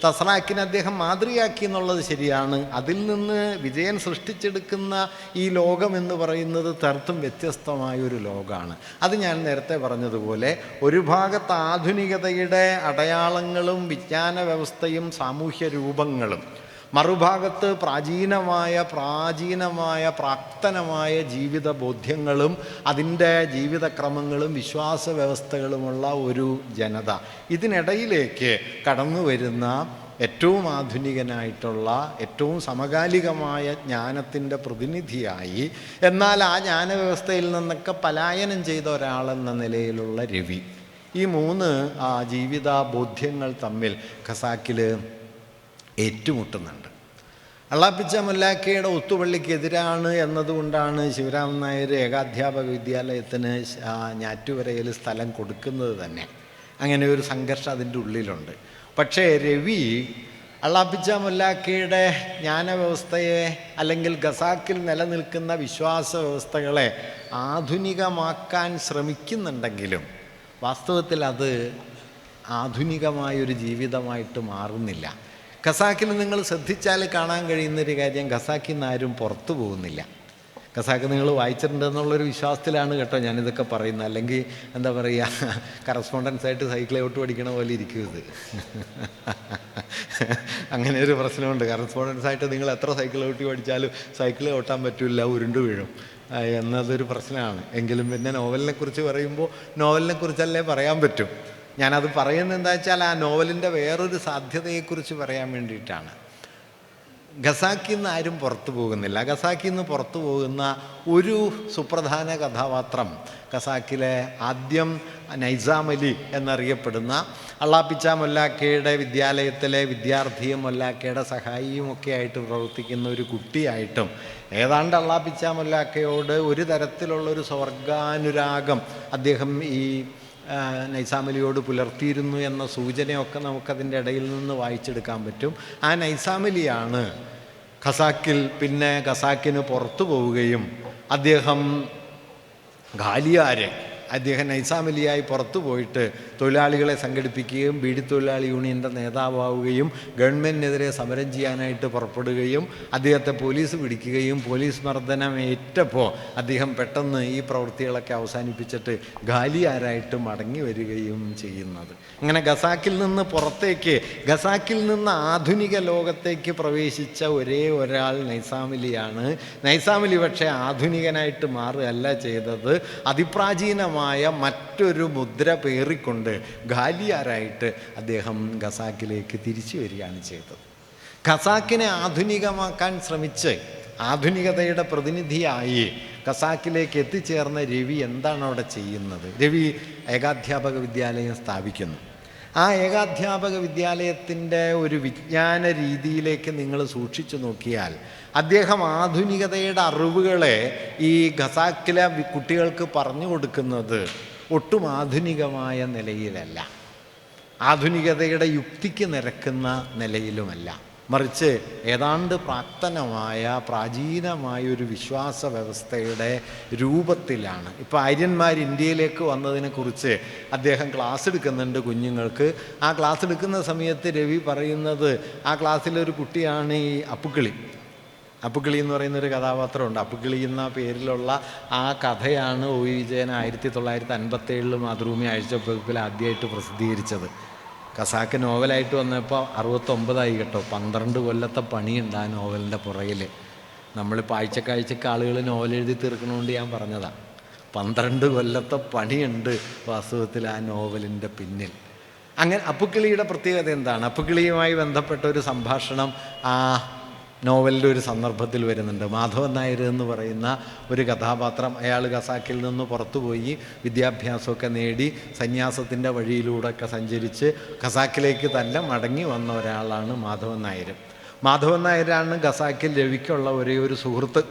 Speaker 1: തസ്രാക്കിനെ അദ്ദേഹം മാതൃകയാക്കി എന്നുള്ളത് ശരിയാണ്. അതിൽ നിന്ന് വിജയൻ സൃഷ്ടിച്ചെടുക്കുന്ന ഈ ലോകം എന്ന് പറയുന്നത് തീർത്തും വ്യത്യസ്തമായൊരു ലോകമാണ്. അത് ഞാൻ നേരത്തെ പറഞ്ഞതുപോലെ ഒരു ഭാഗത്ത് ആധുനികതയുടെ അടയാളങ്ങളും വിജ്ഞാന വ്യവസ്ഥയും സാമൂഹ്യ രൂപങ്ങളും, മറുഭാഗത്ത് പ്രാചീനമായ പ്രാക്തനമായ ജീവിത ബോധ്യങ്ങളും അതിൻ്റെ ജീവിതക്രമങ്ങളും വിശ്വാസ വ്യവസ്ഥകളുമുള്ള ഒരു ജനത. ഇതിനിടയിലേക്ക് കടന്നു വരുന്ന ഏറ്റവും ആധുനികനായിട്ടുള്ള ഏറ്റവും സമകാലികമായ ജ്ഞാനത്തിൻ്റെ പ്രതിനിധിയായി, എന്നാൽ ആ ജ്ഞാനവ്യവസ്ഥയിൽ നിന്നൊക്കെ പലായനം ചെയ്ത ഒരാളെന്ന നിലയിലുള്ള രവി, ഈ 3 ജീവിത ബോധ്യങ്ങൾ തമ്മിൽ ഖസാക്കിൽ ഏറ്റുമുട്ടുന്നുണ്ട്. അള്ളാപ്പിച്ച മുല്ലാക്കയുടെ ഒത്തുപള്ളിക്കെതിരാണ് എന്നതുകൊണ്ടാണ് ശിവരാമൻ നായർ ഏകാധ്യാപക വിദ്യാലയത്തിന് ഞാറ്റുവരയിൽ സ്ഥലം കൊടുക്കുന്നത് തന്നെ. അങ്ങനെ ഒരു സംഘർഷം അതിൻ്റെ ഉള്ളിലുണ്ട്. പക്ഷേ രവി അള്ളാപ്പിച്ച മുല്ലാക്കയുടെ ജ്ഞാനവ്യവസ്ഥയെ അല്ലെങ്കിൽ ഖസാക്കിൽ നിലനിൽക്കുന്ന വിശ്വാസ വ്യവസ്ഥകളെ ആധുനികമാക്കാൻ ശ്രമിക്കുന്നുണ്ടെങ്കിലും വാസ്തവത്തിൽ അത് ആധുനികമായൊരു ജീവിതമായിട്ട് മാറുന്നില്ല. ഖസാക്കിൽ നിങ്ങൾ ശ്രദ്ധിച്ചാൽ കാണാൻ കഴിയുന്നൊരു കാര്യം, ഖസാക്കിൽ നിന്ന് ആരും പുറത്തു പോകുന്നില്ല. ഖസാക്ക് നിങ്ങൾ വായിച്ചിട്ടുണ്ടെന്നുള്ളൊരു വിശ്വാസത്തിലാണ് കേട്ടോ ഞാനിതൊക്കെ പറയുന്നത്. അല്ലെങ്കിൽ എന്താ പറയുക, കറസ്പോണ്ടൻസായിട്ട് സൈക്കിൾ ഔട്ട് പഠിക്കണ പോലെ ഇരിക്കും ഇത്. അങ്ങനെ ഒരു പ്രശ്നമുണ്ട്. കറസ്പോണ്ടൻസായിട്ട് നിങ്ങൾ എത്ര സൈക്കിൾ ഔട്ട് പഠിച്ചാലും സൈക്കിൾ ഓട്ടാൻ പറ്റില്ല, ഉരുണ്ടു വീഴും എന്നതൊരു പ്രശ്നമാണ്. എങ്കിലും പിന്നെ നോവലിനെ കുറിച്ച് പറയുമ്പോൾ നോവലിനെ കുറിച്ചല്ലേ പറയാൻ പറ്റും. ഞാനത് പറയുന്നത് എന്താ വെച്ചാൽ ആ നോവലിൻ്റെ വേറൊരു സാധ്യതയെക്കുറിച്ച് പറയാൻ വേണ്ടിയിട്ടാണ്. ഖസാക്കിൽ നിന്ന് ആരും പുറത്തു പോകുന്നില്ല. ഖസാക്കിൽ നിന്ന് പുറത്തു പോകുന്ന ഒരു സുപ്രധാന കഥാപാത്രം ഖസാക്കിലെ ആദ്യം നൈസാം അലി എന്നറിയപ്പെടുന്ന അള്ളാപ്പിച്ച മുല്ലാക്കയുടെ വിദ്യാലയത്തിലെ വിദ്യാർത്ഥിയും മുല്ലാക്കയുടെ സഹായിയുമൊക്കെ ആയിട്ട് പ്രവർത്തിക്കുന്ന ഒരു കുട്ടിയായിട്ടും ഏതാണ്ട് അള്ളാപ്പിച്ച മുല്ലാക്കയോട് ഒരു തരത്തിലുള്ളൊരു സ്വർഗാനുരാഗം അദ്ദേഹം ഈ നൈസാം അലിയോട് പുലർത്തിയിരുന്നു എന്ന സൂചനയൊക്കെ നമുക്കതിൻ്റെ ഇടയിൽ നിന്ന് വായിച്ചെടുക്കാൻ പറ്റും. ആ നൈസാം അലിയാണ് പിന്നെ ഖസാക്കിന് പുറത്തു പോവുകയും അദ്ദേഹം നൈസാം അലിയായി പുറത്തു പോയിട്ട് തൊഴിലാളികളെ സംഘടിപ്പിക്കുകയും ബീഡി തൊഴിലാളി യൂണിയൻ്റെ നേതാവാവുകയും ഗവൺമെൻറ്റിനെതിരെ സമരം ചെയ്യാനായിട്ട് പുറപ്പെടുകയും അദ്ദേഹത്തെ പോലീസ് പിടിക്കുകയും പോലീസ് മർദ്ദനം ഏറ്റപ്പോൾ അദ്ദേഹം പെട്ടെന്ന് ഈ പ്രവൃത്തികളൊക്കെ അവസാനിപ്പിച്ചിട്ട് ഖാലിയാരായിട്ട് മടങ്ങി വരികയും ചെയ്യുന്നത്. അങ്ങനെ ഖസാക്കിൽ നിന്ന് പുറത്തേക്ക്, ഖസാക്കിൽ നിന്ന് ആധുനിക ലോകത്തേക്ക് പ്രവേശിച്ച ഒരേ ഒരാൾ നൈസാം അലിയാണ്. നൈസാം അലി പക്ഷേ ആധുനികനായിട്ട് മാറുകയല്ല ചെയ്തത്, അതിപ്രാചീനമായ മറ്റൊരു മുദ്ര പേറിക്കൊണ്ട് ഖാലിയാരായിട്ട് അദ്ദേഹം ഖസാക്കിലേക്ക് തിരിച്ചു വരികയാണ് ചെയ്തത്. ഖസാക്കിനെ ആധുനികമാക്കാൻ ശ്രമിച്ച് ആധുനികതയുടെ പ്രതിനിധിയായി ഖസാക്കിലേക്ക് എത്തിച്ചേർന്ന രവി എന്താണ് അവിടെ ചെയ്യുന്നത്? രവി ഏകാധ്യാപക വിദ്യാലയം സ്ഥാപിക്കുന്നു. ആ ഏകാധ്യാപക വിദ്യാലയത്തിൻ്റെ ഒരു വിജ്ഞാന രീതിയിലേക്ക് നിങ്ങൾ സൂക്ഷിച്ചു നോക്കിയാൽ അദ്ദേഹം ആധുനികതയുടെ അറിവുകളെ ഈ ഖസാക്കിലെ കുട്ടികൾക്ക് പറഞ്ഞു കൊടുക്കുന്നത് ഒട്ടും ആധുനികമായ നിലയിലല്ല, ആധുനികതയുടെ യുക്തിക്ക് നിരക്കുന്ന നിലയിലുമല്ല. മറിച്ച് ഏതാണ്ട് പ്രാക്തനമായ പ്രാചീനമായൊരു വിശ്വാസ വ്യവസ്ഥയുടെ രൂപത്തിലാണ്. ഇപ്പോൾ ആര്യന്മാർ ഇന്ത്യയിലേക്ക് വന്നതിനെക്കുറിച്ച് അദ്ദേഹം ക്ലാസ് എടുക്കുന്നുണ്ട് കുഞ്ഞുങ്ങൾക്ക്. ആ ക്ലാസ് എടുക്കുന്ന സമയത്ത് രവി പറയുന്നത്, ആ ക്ലാസ്സിലൊരു കുട്ടിയാണ് ഈ അപ്പുക്കിളി. അപ്പുക്കിളി എന്ന് പറയുന്നൊരു കഥാപാത്രമുണ്ട്. അപ്പുക്കിളി എന്ന പേരിലുള്ള ആ കഥയാണ് ഒ വിജയൻ 1957 മാതൃഭൂമി ആഴ്ചപ്പതിപ്പിൽ ആദ്യമായിട്ട് പ്രസിദ്ധീകരിച്ചത്. ഖസാക്ക് നോവലായിട്ട് വന്നപ്പോൾ 69 കേട്ടോ. 12 കൊല്ലത്തെ പണിയുണ്ട് ആ നോവലിൻ്റെ പുറകിൽ. നമ്മളിപ്പോൾ ആഴ്ചക്കാഴ്ചക്ക് ആളുകൾ നോവൽ എഴുതി തീർക്കണമെന്ന് ഞാൻ പറഞ്ഞതാണ്. 12 കൊല്ലത്തെ പണിയുണ്ട് വാസ്തവത്തിൽ ആ നോവലിൻ്റെ പിന്നിൽ. അങ്ങനെ അപ്പുക്കിളിയുടെ പ്രത്യേകത എന്താണ്? അപ്പുക്കിളിയുമായി ബന്ധപ്പെട്ട ഒരു സംഭാഷണം ആ നോവലിൻ്റെ ഒരു സന്ദർഭത്തിൽ വരുന്നുണ്ട്. മാധവൻ നായർ എന്ന് പറയുന്ന ഒരു കഥാപാത്രം, അയാൾ ഖസാക്കിൽ നിന്ന് പുറത്തുപോയി വിദ്യാഭ്യാസമൊക്കെ നേടി സന്യാസത്തിൻ്റെ വഴിയിലൂടെയൊക്കെ സഞ്ചരിച്ച് ഖസാക്കിലേക്ക് തന്നെ മടങ്ങി വന്ന ഒരാളാണ് മാധവൻ നായർ. മാധവൻ നായരാണ് ഖസാക്കിൽ രവിക്കുള്ള ഒരേ ഒരു സുഹൃത്ത്.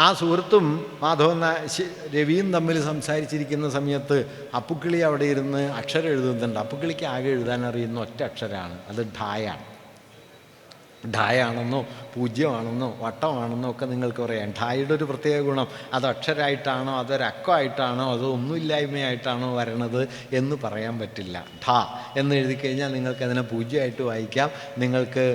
Speaker 1: ആ സുഹൃത്തും രവിയും തമ്മിൽ സംസാരിച്ചിരിക്കുന്ന സമയത്ത് അപ്പുക്കിളി അവിടെ ഇരുന്ന് അക്ഷരം എഴുതുന്നുണ്ട്. അപ്പുക്കിളിക്ക് ആകെ എഴുതാൻ അറിയുന്ന ഒറ്റ അക്ഷരമാണ്, അത് ഢായാണ്. ഢായാണെന്നോ പൂജ്യമാണെന്നോ വട്ടമാണെന്നോ ഒക്കെ നിങ്ങൾക്ക് പറയാം. ഢായുടെ ഒരു പ്രത്യേക ഗുണം, അത് അക്ഷരമായിട്ടാണോ അതൊരക്കമായിട്ടാണോ അതോ ഒന്നുമില്ലായ്മയായിട്ടാണോ വരണത് എന്ന് പറയാൻ പറ്റില്ല. ഠ എന്ന് എഴുതി കഴിഞ്ഞാൽ നിങ്ങൾക്ക് അതിനെ പൂജ്യമായിട്ട് വായിക്കാം, നിങ്ങൾക്ക്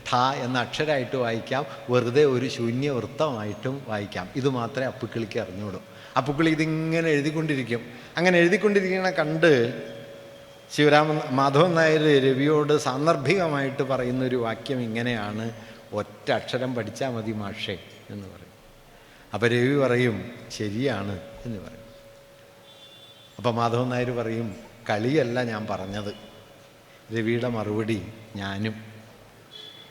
Speaker 1: ഠ എന്ന അക്ഷരമായിട്ട് വായിക്കാം, വെറുതെ ഒരു ശൂന്യവൃത്തമായിട്ടും വായിക്കാം. ഇത് മാത്രമേ അപ്പുക്കിളിക്ക് അറിഞ്ഞുള്ളൂ. അപ്പുക്കിളി ഇതിങ്ങനെ എഴുതിക്കൊണ്ടിരിക്കും. അങ്ങനെ എഴുതിക്കൊണ്ടിരിക്കണ കണ്ട് മാധവൻ നായർ രവിയോട് സാന്ദർഭികമായിട്ട് പറയുന്നൊരു വാക്യം ഇങ്ങനെയാണ്, ഒറ്റ അക്ഷരം പഠിച്ചാൽ മതി മാഷേ എന്ന് പറയും. അപ്പോൾ രവി പറയും ശരിയാണ് എന്ന് പറയും. അപ്പോൾ മാധവൻ നായർ പറയും കളിയല്ല ഞാൻ പറഞ്ഞത്. രവിയുടെ മറുപടി ഞാനും.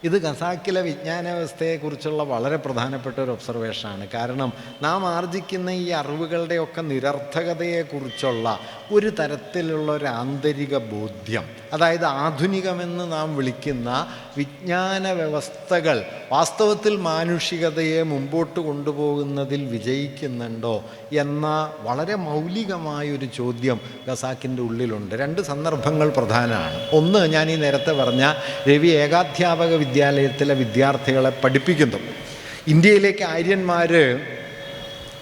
Speaker 1: ഇത് ഖസാക്കിലെ വിജ്ഞാന വ്യവസ്ഥയെക്കുറിച്ചുള്ള വളരെ പ്രധാനപ്പെട്ട ഒരു ഒബ്സർവേഷനാണ്. കാരണം നാം ആർജിക്കുന്ന ഈ അറിവുകളുടെയൊക്കെ നിരർത്ഥകതയെക്കുറിച്ചുള്ള ഒരു തരത്തിലുള്ള ഒരു ആന്തരിക ബോധ്യം, അതായത് ആധുനികമെന്ന് നാം വിളിക്കുന്ന വിജ്ഞാന വ്യവസ്ഥകൾ വാസ്തവത്തിൽ മാനുഷികതയെ മുമ്പോട്ട് കൊണ്ടുപോകുന്നതിൽ വിജയിക്കുന്നുണ്ടോ എന്ന വളരെ മൗലികമായൊരു ചോദ്യം ഖസാക്കിൻ്റെ ഉള്ളിലുണ്ട്. 2 സന്ദർഭങ്ങൾ പ്രധാനമാണ്. ഒന്ന്, ഞാൻ ഈ നേരത്തെ പറഞ്ഞ രവി ഏകാധ്യാപക വിദ്യാലയത്തിലെ വിദ്യാർത്ഥികളെ പഠിപ്പിക്കുന്നു. ഇന്ത്യയിലേക്ക് ആര്യന്മാർ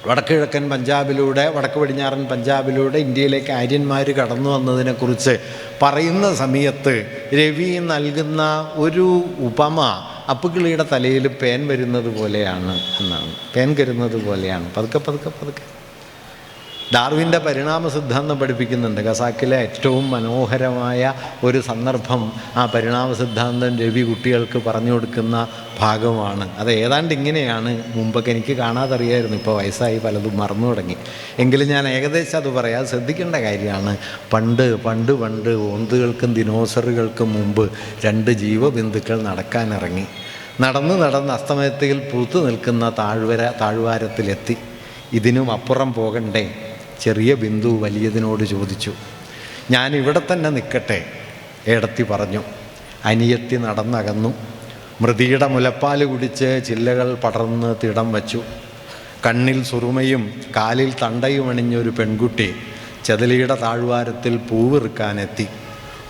Speaker 1: വടക്കുകിഴക്കൻ പഞ്ചാബിലൂടെ വടക്ക് പടിഞ്ഞാറൻ പഞ്ചാബിലൂടെ ഇന്ത്യയിലേക്ക് ആര്യന്മാർ കടന്നു വന്നതിനെക്കുറിച്ച് പറയുന്ന സമയത്ത് രവി നൽകുന്ന ഒരു ഉപമ അപ്പുക്കിളിയുടെ തലയിൽ പേൻ വരുന്നത് പോലെയാണ് എന്നാണ്. പേൻ കരുന്നത് പോലെയാണ്. പതുക്കെ പതുക്കെ പതുക്കെ. ഡാർവിൻ്റെ പരിണാമ സിദ്ധാന്തം പഠിപ്പിക്കുന്നുണ്ട്. ഖസാക്കിലെ ഏറ്റവും മനോഹരമായ ഒരു സന്ദർഭം ആ പരിണാമ സിദ്ധാന്തം രവി കുട്ടികൾക്ക് പറഞ്ഞു കൊടുക്കുന്ന ഭാഗമാണ്. അത് ഏതാണ്ട് ഇങ്ങനെയാണ്. മുമ്പൊക്കെ എനിക്ക് കാണാതറിയായിരുന്നു, ഇപ്പോൾ വയസ്സായി പലതും മറന്നു തുടങ്ങി. എങ്കിലും ഞാൻ ഏകദേശം അത് പറയാം. ശ്രദ്ധിക്കേണ്ട കാര്യമാണ്. പണ്ട് പണ്ട് പണ്ട് ഓന്തുകൾക്കും ദിനോസറുകൾക്കും മുമ്പ് 2 ജീവബിന്ദുക്കൾ നടക്കാനിറങ്ങി. നടന്ന് അസ്തമയത്തിൽ പൂത്തു നിൽക്കുന്ന താഴ്വാരത്തിലെത്തി. ഇതിനും അപ്പുറം പോകണ്ടേ? ചെറിയ ബിന്ദു വലിയതിനോട് ചോദിച്ചു. ഞാൻ ഇവിടെ തന്നെ നിൽക്കട്ടെ? ഏടത്തി പറഞ്ഞു. അനിയത്തി നടന്നകന്നു. മൃതിയുടെ മുലപ്പാൽ കുടിച്ച് ചില്ലകൾ പടർന്ന് തിടം വച്ചു. കണ്ണിൽ സുറുമയും കാലിൽ തണ്ടയുമണിഞ്ഞൊരു പെൺകുട്ടി ചെതലിയുടെ താഴ്വാരത്തിൽ പൂവിറുക്കാനെത്തി.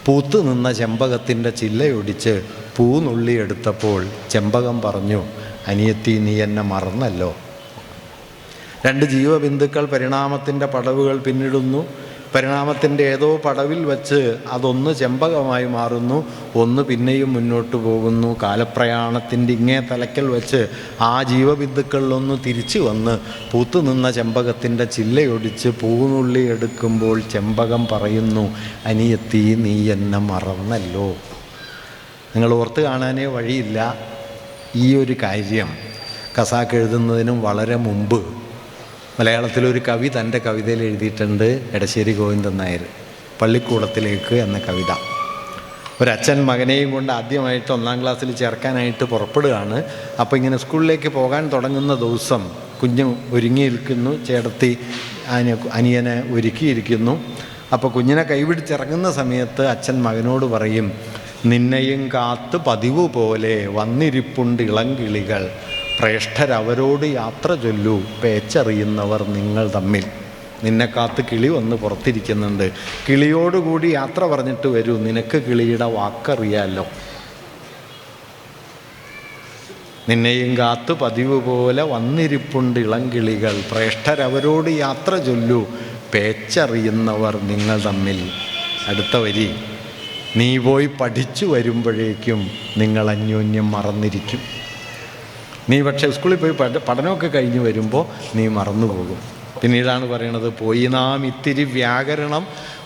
Speaker 1: പൂത്തു നിന്ന ചെമ്പകത്തിൻ്റെ ചില്ലയൊടിച്ച് പൂ നുള്ളിയെടുത്തപ്പോൾ ചെമ്പകം പറഞ്ഞു, അനിയത്തി നീ എന്നെ മറന്നല്ലോ. 2 ജീവബിന്ദുക്കൾ പരിണാമത്തിൻ്റെ പടവുകൾ പിന്നിടുന്നു. പരിണാമത്തിൻ്റെ ഏതോ പടവിൽ വച്ച് അതൊന്ന് ചെമ്പകമായി മാറുന്നു, ഒന്ന് പിന്നെയും മുന്നോട്ട് പോകുന്നു. കാലപ്രയാണത്തിൻ്റെ ഇങ്ങേ തലക്കൽ വച്ച് ആ ജീവബിന്ദുക്കളിലൊന്ന് തിരിച്ചു വന്ന് പൂത്തു നിന്ന ചെമ്പകത്തിൻ്റെ ചില്ലയൊടിച്ച് പൂനുള്ളി എടുക്കുമ്പോൾ ചെമ്പകം പറയുന്നു, അനിയത്തി നീ എന്നെ മറന്നല്ലോ. നിങ്ങൾ ഓർത്ത് കാണാനേ വഴിയില്ല. ഈ ഒരു കാര്യം ഖസാക്ക് എഴുതുന്നതിനും വളരെ മുമ്പ് മലയാളത്തിലൊരു കവി തൻ്റെ കവിതയിൽ എഴുതിയിട്ടുണ്ട്. എടശ്ശേരി ഗോവിന്ദൻ നായർ, പള്ളിക്കൂടത്തിലേക്ക് എന്ന കവിത. ഒരച്ഛൻ മകനെയും കൊണ്ട് ആദ്യമായിട്ട് 1-ാം ക്ലാസ്സിൽ ചേർക്കാനായിട്ട് പുറപ്പെടുകയാണ്. അപ്പോൾ ഇങ്ങനെ സ്കൂളിലേക്ക് പോകാൻ തുടങ്ങുന്ന ദിവസം കുഞ്ഞ് ഒരുങ്ങിയിരിക്കുന്നു. ചേട്ടത്തി അനിയനെ ഒരുക്കിയിരിക്കുന്നു. അപ്പോൾ കുഞ്ഞിനെ കൈപിടിച്ചിറങ്ങുന്ന സമയത്ത് അച്ഛൻ മകനോട് പറയും, നിന്നെയും കാത്ത് പതിവ് പോലെ വന്നിരിപ്പുണ്ട് ഇളങ്കിളികൾ, ശ്രേഷ്ഠരവരോട് യാത്ര ചൊല്ലൂ, പേച്ചറിയുന്നവർ നിങ്ങൾ തമ്മിൽ. നിന്നെ കാത്ത് കിളി വന്ന് പുറത്തിരിക്കുന്നുണ്ട്, കിളിയോടുകൂടി യാത്ര പറഞ്ഞിട്ട് വരൂ, നിനക്ക് കിളിയുടെ വാക്കറിയാലോ. നിന്നെയും കാത്തു പതിവ് പോലെ വന്നിരിപ്പുണ്ട് ഇളങ്കിളികൾ. പ്രേഷ്ഠരവരോട് യാത്ര ചൊല്ലൂ, പേച്ചറിയുന്നവർ നിങ്ങൾ തമ്മിൽ. അടുത്ത വരി, നീ പോയി പഠിച്ചു വരുമ്പോഴേക്കും നിങ്ങൾ അന്യോന്യം മറന്നിരിക്കും. നീ പക്ഷേ സ്കൂളിൽ പോയി പഠനമൊക്കെ കഴിഞ്ഞ് വരുമ്പോൾ നീ മറന്നുപോകും. പിന്നീടാണ് പറയണത്, പോയി നാം ഇത്തിരി വ്യാകരണം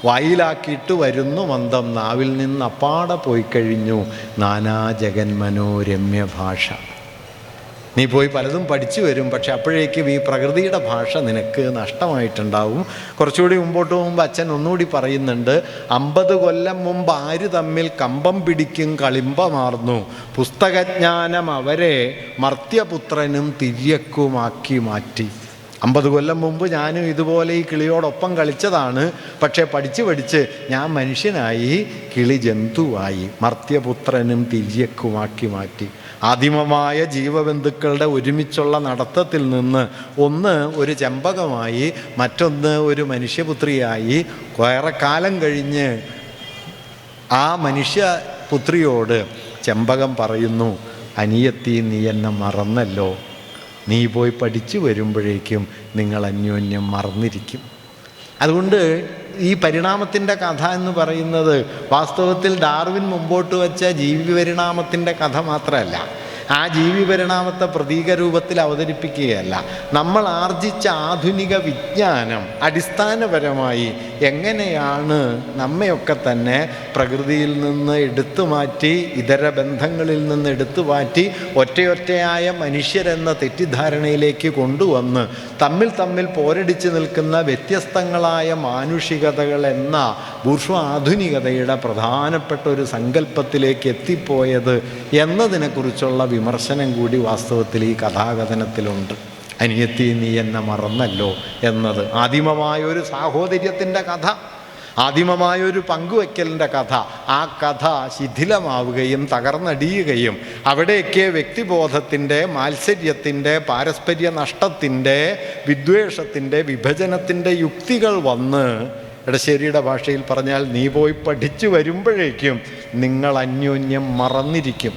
Speaker 1: വായിലാക്കിയിട്ട് വരുന്നു മന്ദം, നാവിൽ നിന്ന് അപ്പാടെ പോയി കഴിഞ്ഞു നാനാ ജഗന്മനോരമ്യ ഭാഷ. നീ പോയി പലതും പഠിച്ചു വരും, പക്ഷെ അപ്പോഴേക്കും ഈ പ്രകൃതിയുടെ ഭാഷ നിനക്ക് നഷ്ടമായിട്ടുണ്ടാവും. കുറച്ചുകൂടി മുമ്പോട്ട് പോകുമ്പോൾ അച്ഛൻ ഒന്നുകൂടി പറയുന്നുണ്ട്, 50 കൊല്ലം മുമ്പ് ആര് തമ്മിൽ കമ്പം പിടിക്കും കളിമ്പമാർന്നു, പുസ്തകജ്ഞാനം അവരെ മർത്യപുത്രനും തിര്യക്കുമാക്കി മാറ്റി. 50 കൊല്ലം മുമ്പ് ഞാനും ഇതുപോലെ ഈ കിളിയോടൊപ്പം കളിച്ചതാണ്. പക്ഷേ പഠിച്ച് പഠിച്ച് ഞാൻ മനുഷ്യനായി, കിളി ജന്തുവായി, മർത്യപുത്രനും തിര്യക്കുമാക്കി മാറ്റി. ആദിമമായ ജീവബന്ധുക്കളുടെ ഒരുമിച്ചുള്ള നടത്തത്തിൽ നിന്ന് ഒന്ന് ഒരു ചെമ്പകമായി, മറ്റൊന്ന് ഒരു മനുഷ്യപുത്രിയായി. കുറേ കാലം കഴിഞ്ഞ് ആ മനുഷ്യപുത്രിയോട് ചെമ്പകം പറയുന്നു, അനിയത്തി നീ എന്നെ മറന്നല്ലോ, നീ പോയി പഠിച്ചു വരുമ്പോഴേക്കും നിങ്ങൾ അന്യോന്യം മറന്നിരിക്കും. അതുകൊണ്ട് ഈ പരിണാമത്തിൻ്റെ കഥ എന്ന് പറയുന്നത് വാസ്തവത്തിൽ ഡാർവിൻ മുമ്പോട്ട് വച്ച ജീവിപരിണാമത്തിൻ്റെ കഥ മാത്രമല്ല, ആ ജീവിപരിണാമത്തെ പ്രതീകരൂപത്തിൽ അവതരിപ്പിക്കുകയല്ല. നമ്മൾ ആർജിച്ച ആധുനിക വിജ്ഞാനം അടിസ്ഥാനപരമായി എങ്ങനെയാണ് നമ്മയൊക്കെ തന്നെ പ്രകൃതിയിൽ നിന്ന് എടുത്തു മാറ്റി, ഇതര ബന്ധങ്ങളിൽ നിന്ന് എടുത്തു മാറ്റി ഒറ്റയൊറ്റയായ മനുഷ്യരെന്ന തെറ്റിദ്ധാരണയിലേക്ക് കൊണ്ടുവന്ന് തമ്മിൽ തമ്മിൽ പോരടിച്ച് നിൽക്കുന്ന വ്യത്യസ്തങ്ങളായ മാനുഷികതകൾ എന്ന ബൂർഷ്വാ ആധുനികതയുടെ പ്രധാനപ്പെട്ട ഒരു സങ്കല്പത്തിലേക്ക് എത്തിപ്പോയത് എന്നതിനെക്കുറിച്ചുള്ള വിമർശനം കൂടി വാസ്തവത്തിൽ ഈ കഥാകഥനത്തിലുണ്ട്. അനിയത്തി നീ എന്നെ മറന്നല്ലോ എന്നത് ആദിമമായൊരു സാഹോദര്യത്തിൻ്റെ കഥ, ആദിമമായൊരു പങ്കുവയ്ക്കലിൻ്റെ കഥ. ആ കഥ ശിഥിലമാവുകയും തകർന്നടിയുകയും അവിടേക്ക് വ്യക്തിബോധത്തിൻ്റെ, മാത്സര്യത്തിൻ്റെ, പാരസ്പര്യ നഷ്ടത്തിൻ്റെ, വിദ്വേഷത്തിൻ്റെ, വിഭജനത്തിൻ്റെ യുക്തികൾ വന്ന്, എടശ്ശേരിയുടെ ഭാഷയിൽ പറഞ്ഞാൽ, നീ പോയി പഠിച്ചു വരുമ്പോഴേക്കും നിങ്ങൾ അന്യോന്യം മറന്നിരിക്കും.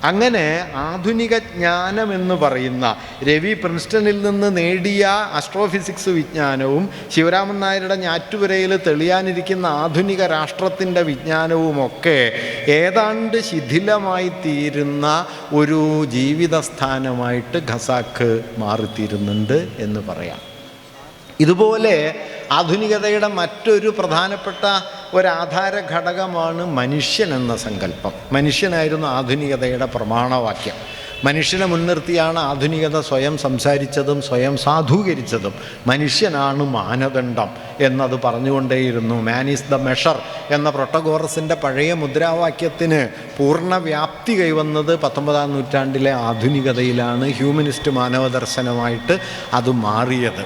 Speaker 1: അങ്ങനെ ആധുനിക ജ്ഞാനമെന്ന് പറയുന്ന രവി പ്രിൻസ്റ്റണിൽ നിന്ന് നേടിയ ആസ്ട്രോഫിസിക്സ് വിജ്ഞാനവും ശിവരാമൻ നായരുടെ ഞാറ്റുപുരയിൽ തെളിയാനിരിക്കുന്ന ആധുനിക രാഷ്ട്രത്തിൻ്റെ വിജ്ഞാനവുമൊക്കെ ഏതാണ്ട് ശിഥിലമായി തീരുന്ന ഒരു ജീവിതസ്ഥാനമായിട്ട് ഖസാക്ക് മാറിത്തീരുന്നുണ്ട് എന്ന് പറയാം. ഇതുപോലെ ആധുനികതയുടെ മറ്റൊരു പ്രധാനപ്പെട്ട ഒരാധാര ഘടകമാണ് മനുഷ്യൻ എന്ന സങ്കല്പം. മനുഷ്യനായിരുന്നു ആധുനികതയുടെ പ്രമാണവാക്യം. മനുഷ്യനെ മുൻനിർത്തിയാണ് ആധുനികത സ്വയം സംസാരിച്ചതും സ്വയം സാധൂകരിച്ചതും. മനുഷ്യനാണ് മാനദണ്ഡം എന്നത് പറഞ്ഞുകൊണ്ടേയിരുന്നു. മാൻ ഈസ് ദ മെഷർ എന്ന പ്രൊട്ടഗോറസിൻ്റെ പഴയ മുദ്രാവാക്യത്തിന് പൂർണ്ണവ്യാപ്തി കൈവന്നത് 19-ാം നൂറ്റാണ്ടിലെ ആധുനികതയിലാണ്. ഹ്യൂമനിസ്റ്റ് മാനവദർശനമായിട്ട് അത് മാറിയത്.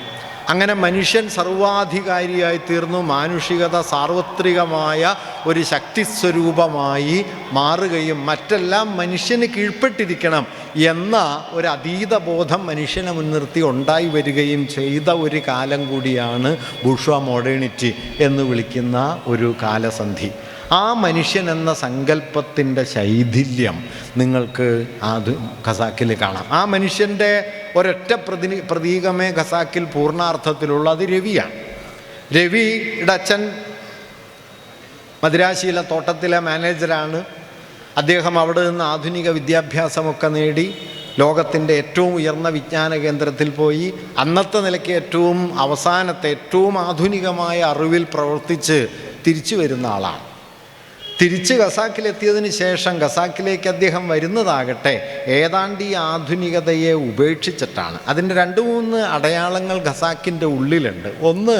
Speaker 1: അങ്ങനെ മനുഷ്യൻ സർവാധികാരിയായി തീർന്നു. മാനുഷികത സാർവത്രികമായ ഒരു ശക്തിസ്വരൂപമായി മാറുകയും മറ്റെല്ലാം മനുഷ്യന് കീഴ്പ്പെട്ടിരിക്കണം എന്ന ഒരു അതീതബോധം മനുഷ്യനെ മുൻനിർത്തി ഉണ്ടായി വരികയും ചെയ്ത ഒരു കാലം കൂടിയാണ് ബൂർഷ്വാ മോഡേണിറ്റി എന്ന് വിളിക്കുന്ന ഒരു കാലസന്ധി. ആ മനുഷ്യൻ എന്ന സങ്കല്പത്തിൻ്റെ ശൈഥില്യം നിങ്ങൾക്ക് ഖസാക്കിൽ കാണാം. ആ മനുഷ്യൻ്റെ ഒരൊറ്റ പ്രതീകമേ ഖസാക്കിൽ പൂർണ്ണാർത്ഥത്തിലുള്ള, അത് രവിയാണ്. രവിയുടെ അച്ഛൻ മദിരാശിയിലെ തോട്ടത്തിലെ മാനേജരാണ്. അദ്ദേഹം അവിടെ നിന്ന് ആധുനിക വിദ്യാഭ്യാസമൊക്കെ നേടി ലോകത്തിൻ്റെ ഏറ്റവും ഉയർന്ന വിജ്ഞാന കേന്ദ്രത്തിൽ പോയി അന്നത്തെ നിലയ്ക്ക് ഏറ്റവും അവസാനത്തെ ഏറ്റവും ആധുനികമായ അറിവിൽ പ്രവർത്തിച്ച് തിരിച്ചു വരുന്ന ആളാണ്. തിരിച്ച് ഖസാക്കിലെത്തിയതിന് ശേഷം ഖസാക്കിലേക്ക് അദ്ദേഹം വരുന്നതാകട്ടെ ഏതാണ്ട് ഈ ആധുനികതയെ ഉപേക്ഷിച്ചിട്ടാണ്. അതിൻ്റെ 2-3 അടയാളങ്ങൾ ഖസാക്കിൻ്റെ ഉള്ളിലുണ്ട്. ഒന്ന്,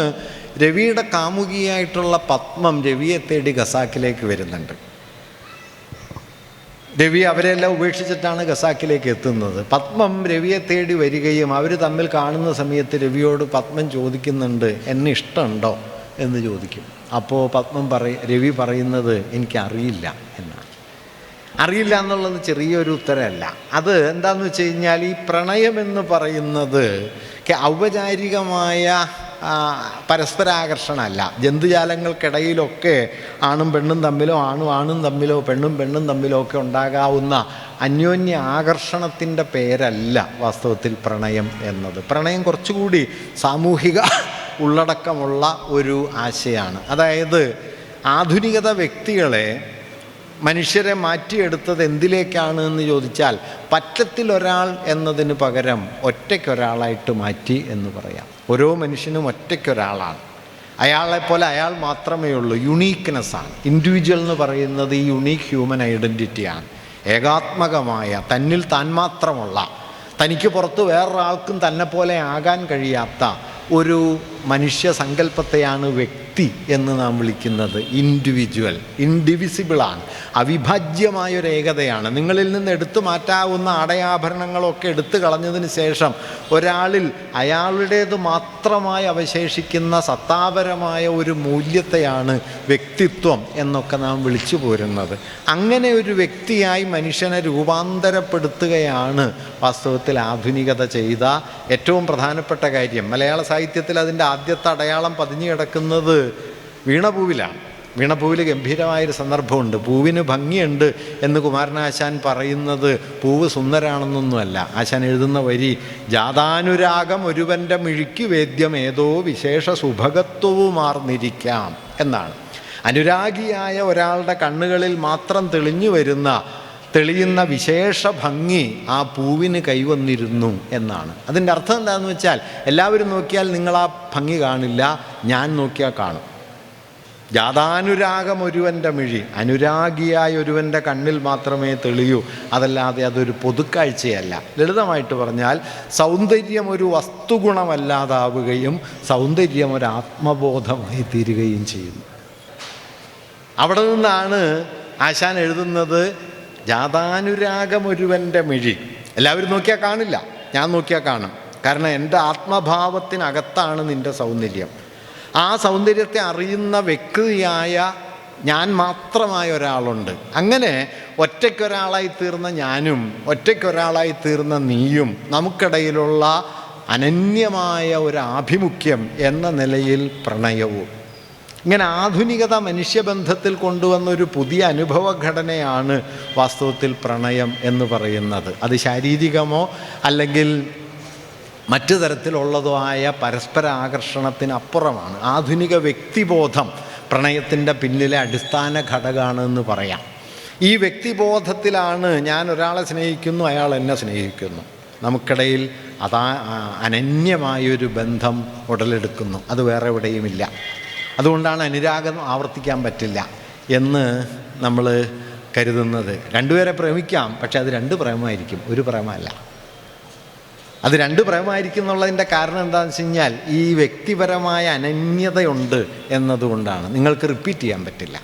Speaker 1: രവിയുടെ കാമുകിയായിട്ടുള്ള പത്മം രവിയെ തേടി ഖസാക്കിലേക്ക് വരുന്നുണ്ട്. രവി അവരെല്ലാം ഉപേക്ഷിച്ചിട്ടാണ് ഖസാക്കിലേക്ക് എത്തുന്നത്. പത്മം രവിയെ തേടി വരികയും അവർ തമ്മിൽ കാണുന്ന സമയത്ത് രവിയോട് പത്മം ചോദിക്കുന്നുണ്ട്, എന്നെ ഇഷ്ടമുണ്ടോ എന്ന് ചോദിക്കും. അപ്പോൾ രവി പറയുന്നത് എനിക്കറിയില്ല എന്നാണ്. അറിയില്ല എന്നുള്ളത് ചെറിയൊരു ഉത്തരമല്ല. അത് എന്താണെന്ന് വെച്ച് കഴിഞ്ഞാൽ ഈ പ്രണയമെന്ന് പറയുന്നത് ഔപചാരികമായ പരസ്പരാകർഷണമല്ല. ജന്തുജാലങ്ങൾക്കിടയിലൊക്കെ ആണും പെണ്ണും തമ്മിലോ ആണും തമ്മിലോ പെണ്ണും തമ്മിലോ ഒക്കെ ഉണ്ടാകാവുന്ന അന്യോന്യ ആകർഷണത്തിൻ്റെ പേരല്ല വാസ്തവത്തിൽ പ്രണയം എന്നത്. പ്രണയം കുറച്ചുകൂടി സാമൂഹിക ഉള്ളടക്കമുള്ള ഒരു ആശയമാണ്. അതായത് ആധുനികത വ്യക്തികളെ, മനുഷ്യരെ മാറ്റിയെടുത്തത് എന്തിലേക്കാണ് എന്ന് ചോദിച്ചാൽ പറ്റത്തിലൊരാൾ എന്നതിന് പകരം ഒറ്റയ്ക്കൊരാളായിട്ട് മാറ്റി എന്ന് പറയാം. ഓരോ മനുഷ്യനും ഒറ്റയ്ക്കൊരാളാണ്. അയാളെപ്പോലെ അയാൾ മാത്രമേ ഉള്ളൂ. യുണീക്ക്നെസ്സാണ്. ഇൻഡിവിജ്വൽ എന്ന് പറയുന്നത് ഈ യുണീക്ക് ഹ്യൂമൻ ഐഡൻറ്റിറ്റിയാണ്. ഏകാത്മകമായ, തന്നിൽ താൻ മാത്രമുള്ള, തനിക്ക് പുറത്ത് വേറൊരാൾക്കും തന്നെ പോലെ ആകാൻ കഴിയാത്ത ഒരു മനുഷ്യ സങ്കല്പത്തെയാണ് വ്യക്തി എന്ന് നാം വിളിക്കുന്നത്. ഇൻഡിവിജ്വൽ, ഇൻഡിവിസിബിളാണ്, അവിഭാജ്യമായൊരു ഏകതയാണ്. നിങ്ങളിൽ നിന്ന് എടുത്തു മാറ്റാവുന്ന ആടയാഭരണങ്ങളൊക്കെ എടുത്തു കളഞ്ഞതിന് ശേഷം ഒരാളിൽ അയാളുടേത് മാത്രമായി അവശേഷിക്കുന്ന സത്താപരമായ ഒരു മൂല്യത്തെയാണ് വ്യക്തിത്വം എന്നൊക്കെ നാം വിളിച്ചു പോരുന്നത്. അങ്ങനെ ഒരു വ്യക്തിയായി മനുഷ്യനെ രൂപാന്തരപ്പെടുത്തുകയാണ് വാസ്തവത്തിൽ ആധുനികത ചെയ്ത ഏറ്റവും പ്രധാനപ്പെട്ട കാര്യം. മലയാള സാഹിത്യത്തിൽ അതിൻ്റെ ആദ്യത്തെ അടയാളം പതിഞ്ഞു കിടക്കുന്നത് വീണപൂവിലാണ്. വീണപൂവിൽ ഗംഭീരമായൊരു സന്ദർഭമുണ്ട്. പൂവിന് ഭംഗിയുണ്ട് എന്ന് കുമാരനാശാൻ പറയുന്നത് പൂവ് സുന്ദരാണെന്നൊന്നുമല്ല. ആശാൻ എഴുതുന്ന വരി, ജാതാനുരാഗം ഒരുവൻ്റെ മിഴിക്ക് വേദ്യം ഏതോ വിശേഷ സുഭഗത്വവുമാർന്നിരിക്കാം എന്നാണ്. അനുരാഗിയായ ഒരാളുടെ കണ്ണുകളിൽ മാത്രം തെളിയുന്ന വിശേഷ ഭംഗി ആ പൂവിന് കൈവന്നിരുന്നു എന്നാണ്. അതിൻ്റെ അർത്ഥം എന്താണെന്ന് വെച്ചാൽ, എല്ലാവരും നോക്കിയാൽ നിങ്ങൾ ആ ഭംഗി കാണില്ല, ഞാൻ നോക്കിയാൽ കാണും. ജാതാനുരാഗം ഒരുവൻ്റെ മിഴി, അനുരാഗിയായ ഒരുവൻ്റെ കണ്ണിൽ മാത്രമേ തെളിയൂ, അതല്ലാതെ അതൊരു പൊതുക്കാഴ്ചയല്ല. ലളിതമായിട്ട് പറഞ്ഞാൽ സൗന്ദര്യം ഒരു വസ്തുഗുണമല്ലാതാവുകയും സൗന്ദര്യം ഒരു ആത്മബോധമായി തീരുകയും ചെയ്യുന്നു. അവിടെ നിന്നാണ് ആശാൻ എഴുതുന്നത്, ജാതാനുരാഗം ഒരുവൻ്റെ മിഴി. എല്ലാവരും നോക്കിയാൽ കാണില്ല, ഞാൻ നോക്കിയാൽ കാണും. കാരണം എൻ്റെ ആത്മഭാവത്തിനകത്താണ് നിൻ്റെ സൗന്ദര്യം. ആ സൗന്ദര്യത്തെ അറിയുന്ന വ്യക്തിയായ ഞാൻ മാത്രമായ ഒരാളുണ്ട്. അങ്ങനെ ഒറ്റയ്ക്കൊരാളായി തീർന്ന ഞാനും ഒറ്റയ്ക്കൊരാളായി തീർന്ന നീയും നമുക്കിടയിലുള്ള അനന്യമായ ഒരു ആഭിമുഖ്യം എന്ന നിലയിൽ പ്രണയവും. ഇങ്ങനെ ആധുനികത മനുഷ്യബന്ധത്തിൽ കൊണ്ടുവന്നൊരു പുതിയ അനുഭവഘടനയാണ് വാസ്തവത്തിൽ പ്രണയം എന്ന് പറയുന്നത്. അത് ശാരീരികമോ അല്ലെങ്കിൽ മറ്റു തരത്തിലുള്ളതോ ആയ പരസ്പര ആകർഷണത്തിനപ്പുറമാണ്. ആധുനിക വ്യക്തിബോധം പ്രണയത്തിൻ്റെ പിന്നിലെ അടിസ്ഥാന ഘടകമാണെന്ന് പറയാം. ഈ വ്യക്തിബോധത്തിലാണ് ഞാൻ ഒരാളെ സ്നേഹിക്കുന്നു, അയാൾ എന്നെ സ്നേഹിക്കുന്നു, നമുക്കിടയിൽ അനന്യമായൊരു ബന്ധം ഉടലെടുക്കുന്നു. അത് വേറെ എവിടെയുമില്ല. അതുകൊണ്ടാണ് അനുരാഗം ആവർത്തിക്കാൻ പറ്റില്ല എന്ന് നമ്മൾ കരുതുന്നത്. രണ്ടുപേരെ പ്രേമിക്കാം, പക്ഷെ അത് രണ്ട് പ്രേമമായിരിക്കും, ഒരു പ്രേമമല്ല. അത് രണ്ട് പ്രേമമായിരിക്കും എന്നുള്ളതിൻ്റെ കാരണം എന്താണെന്ന് വെച്ച് കഴിഞ്ഞാൽ ഈ വ്യക്തിപരമായ അനന്യതയുണ്ട് എന്നതുകൊണ്ടാണ്. നിങ്ങൾക്ക് റിപ്പീറ്റ് ചെയ്യാൻ പറ്റില്ല.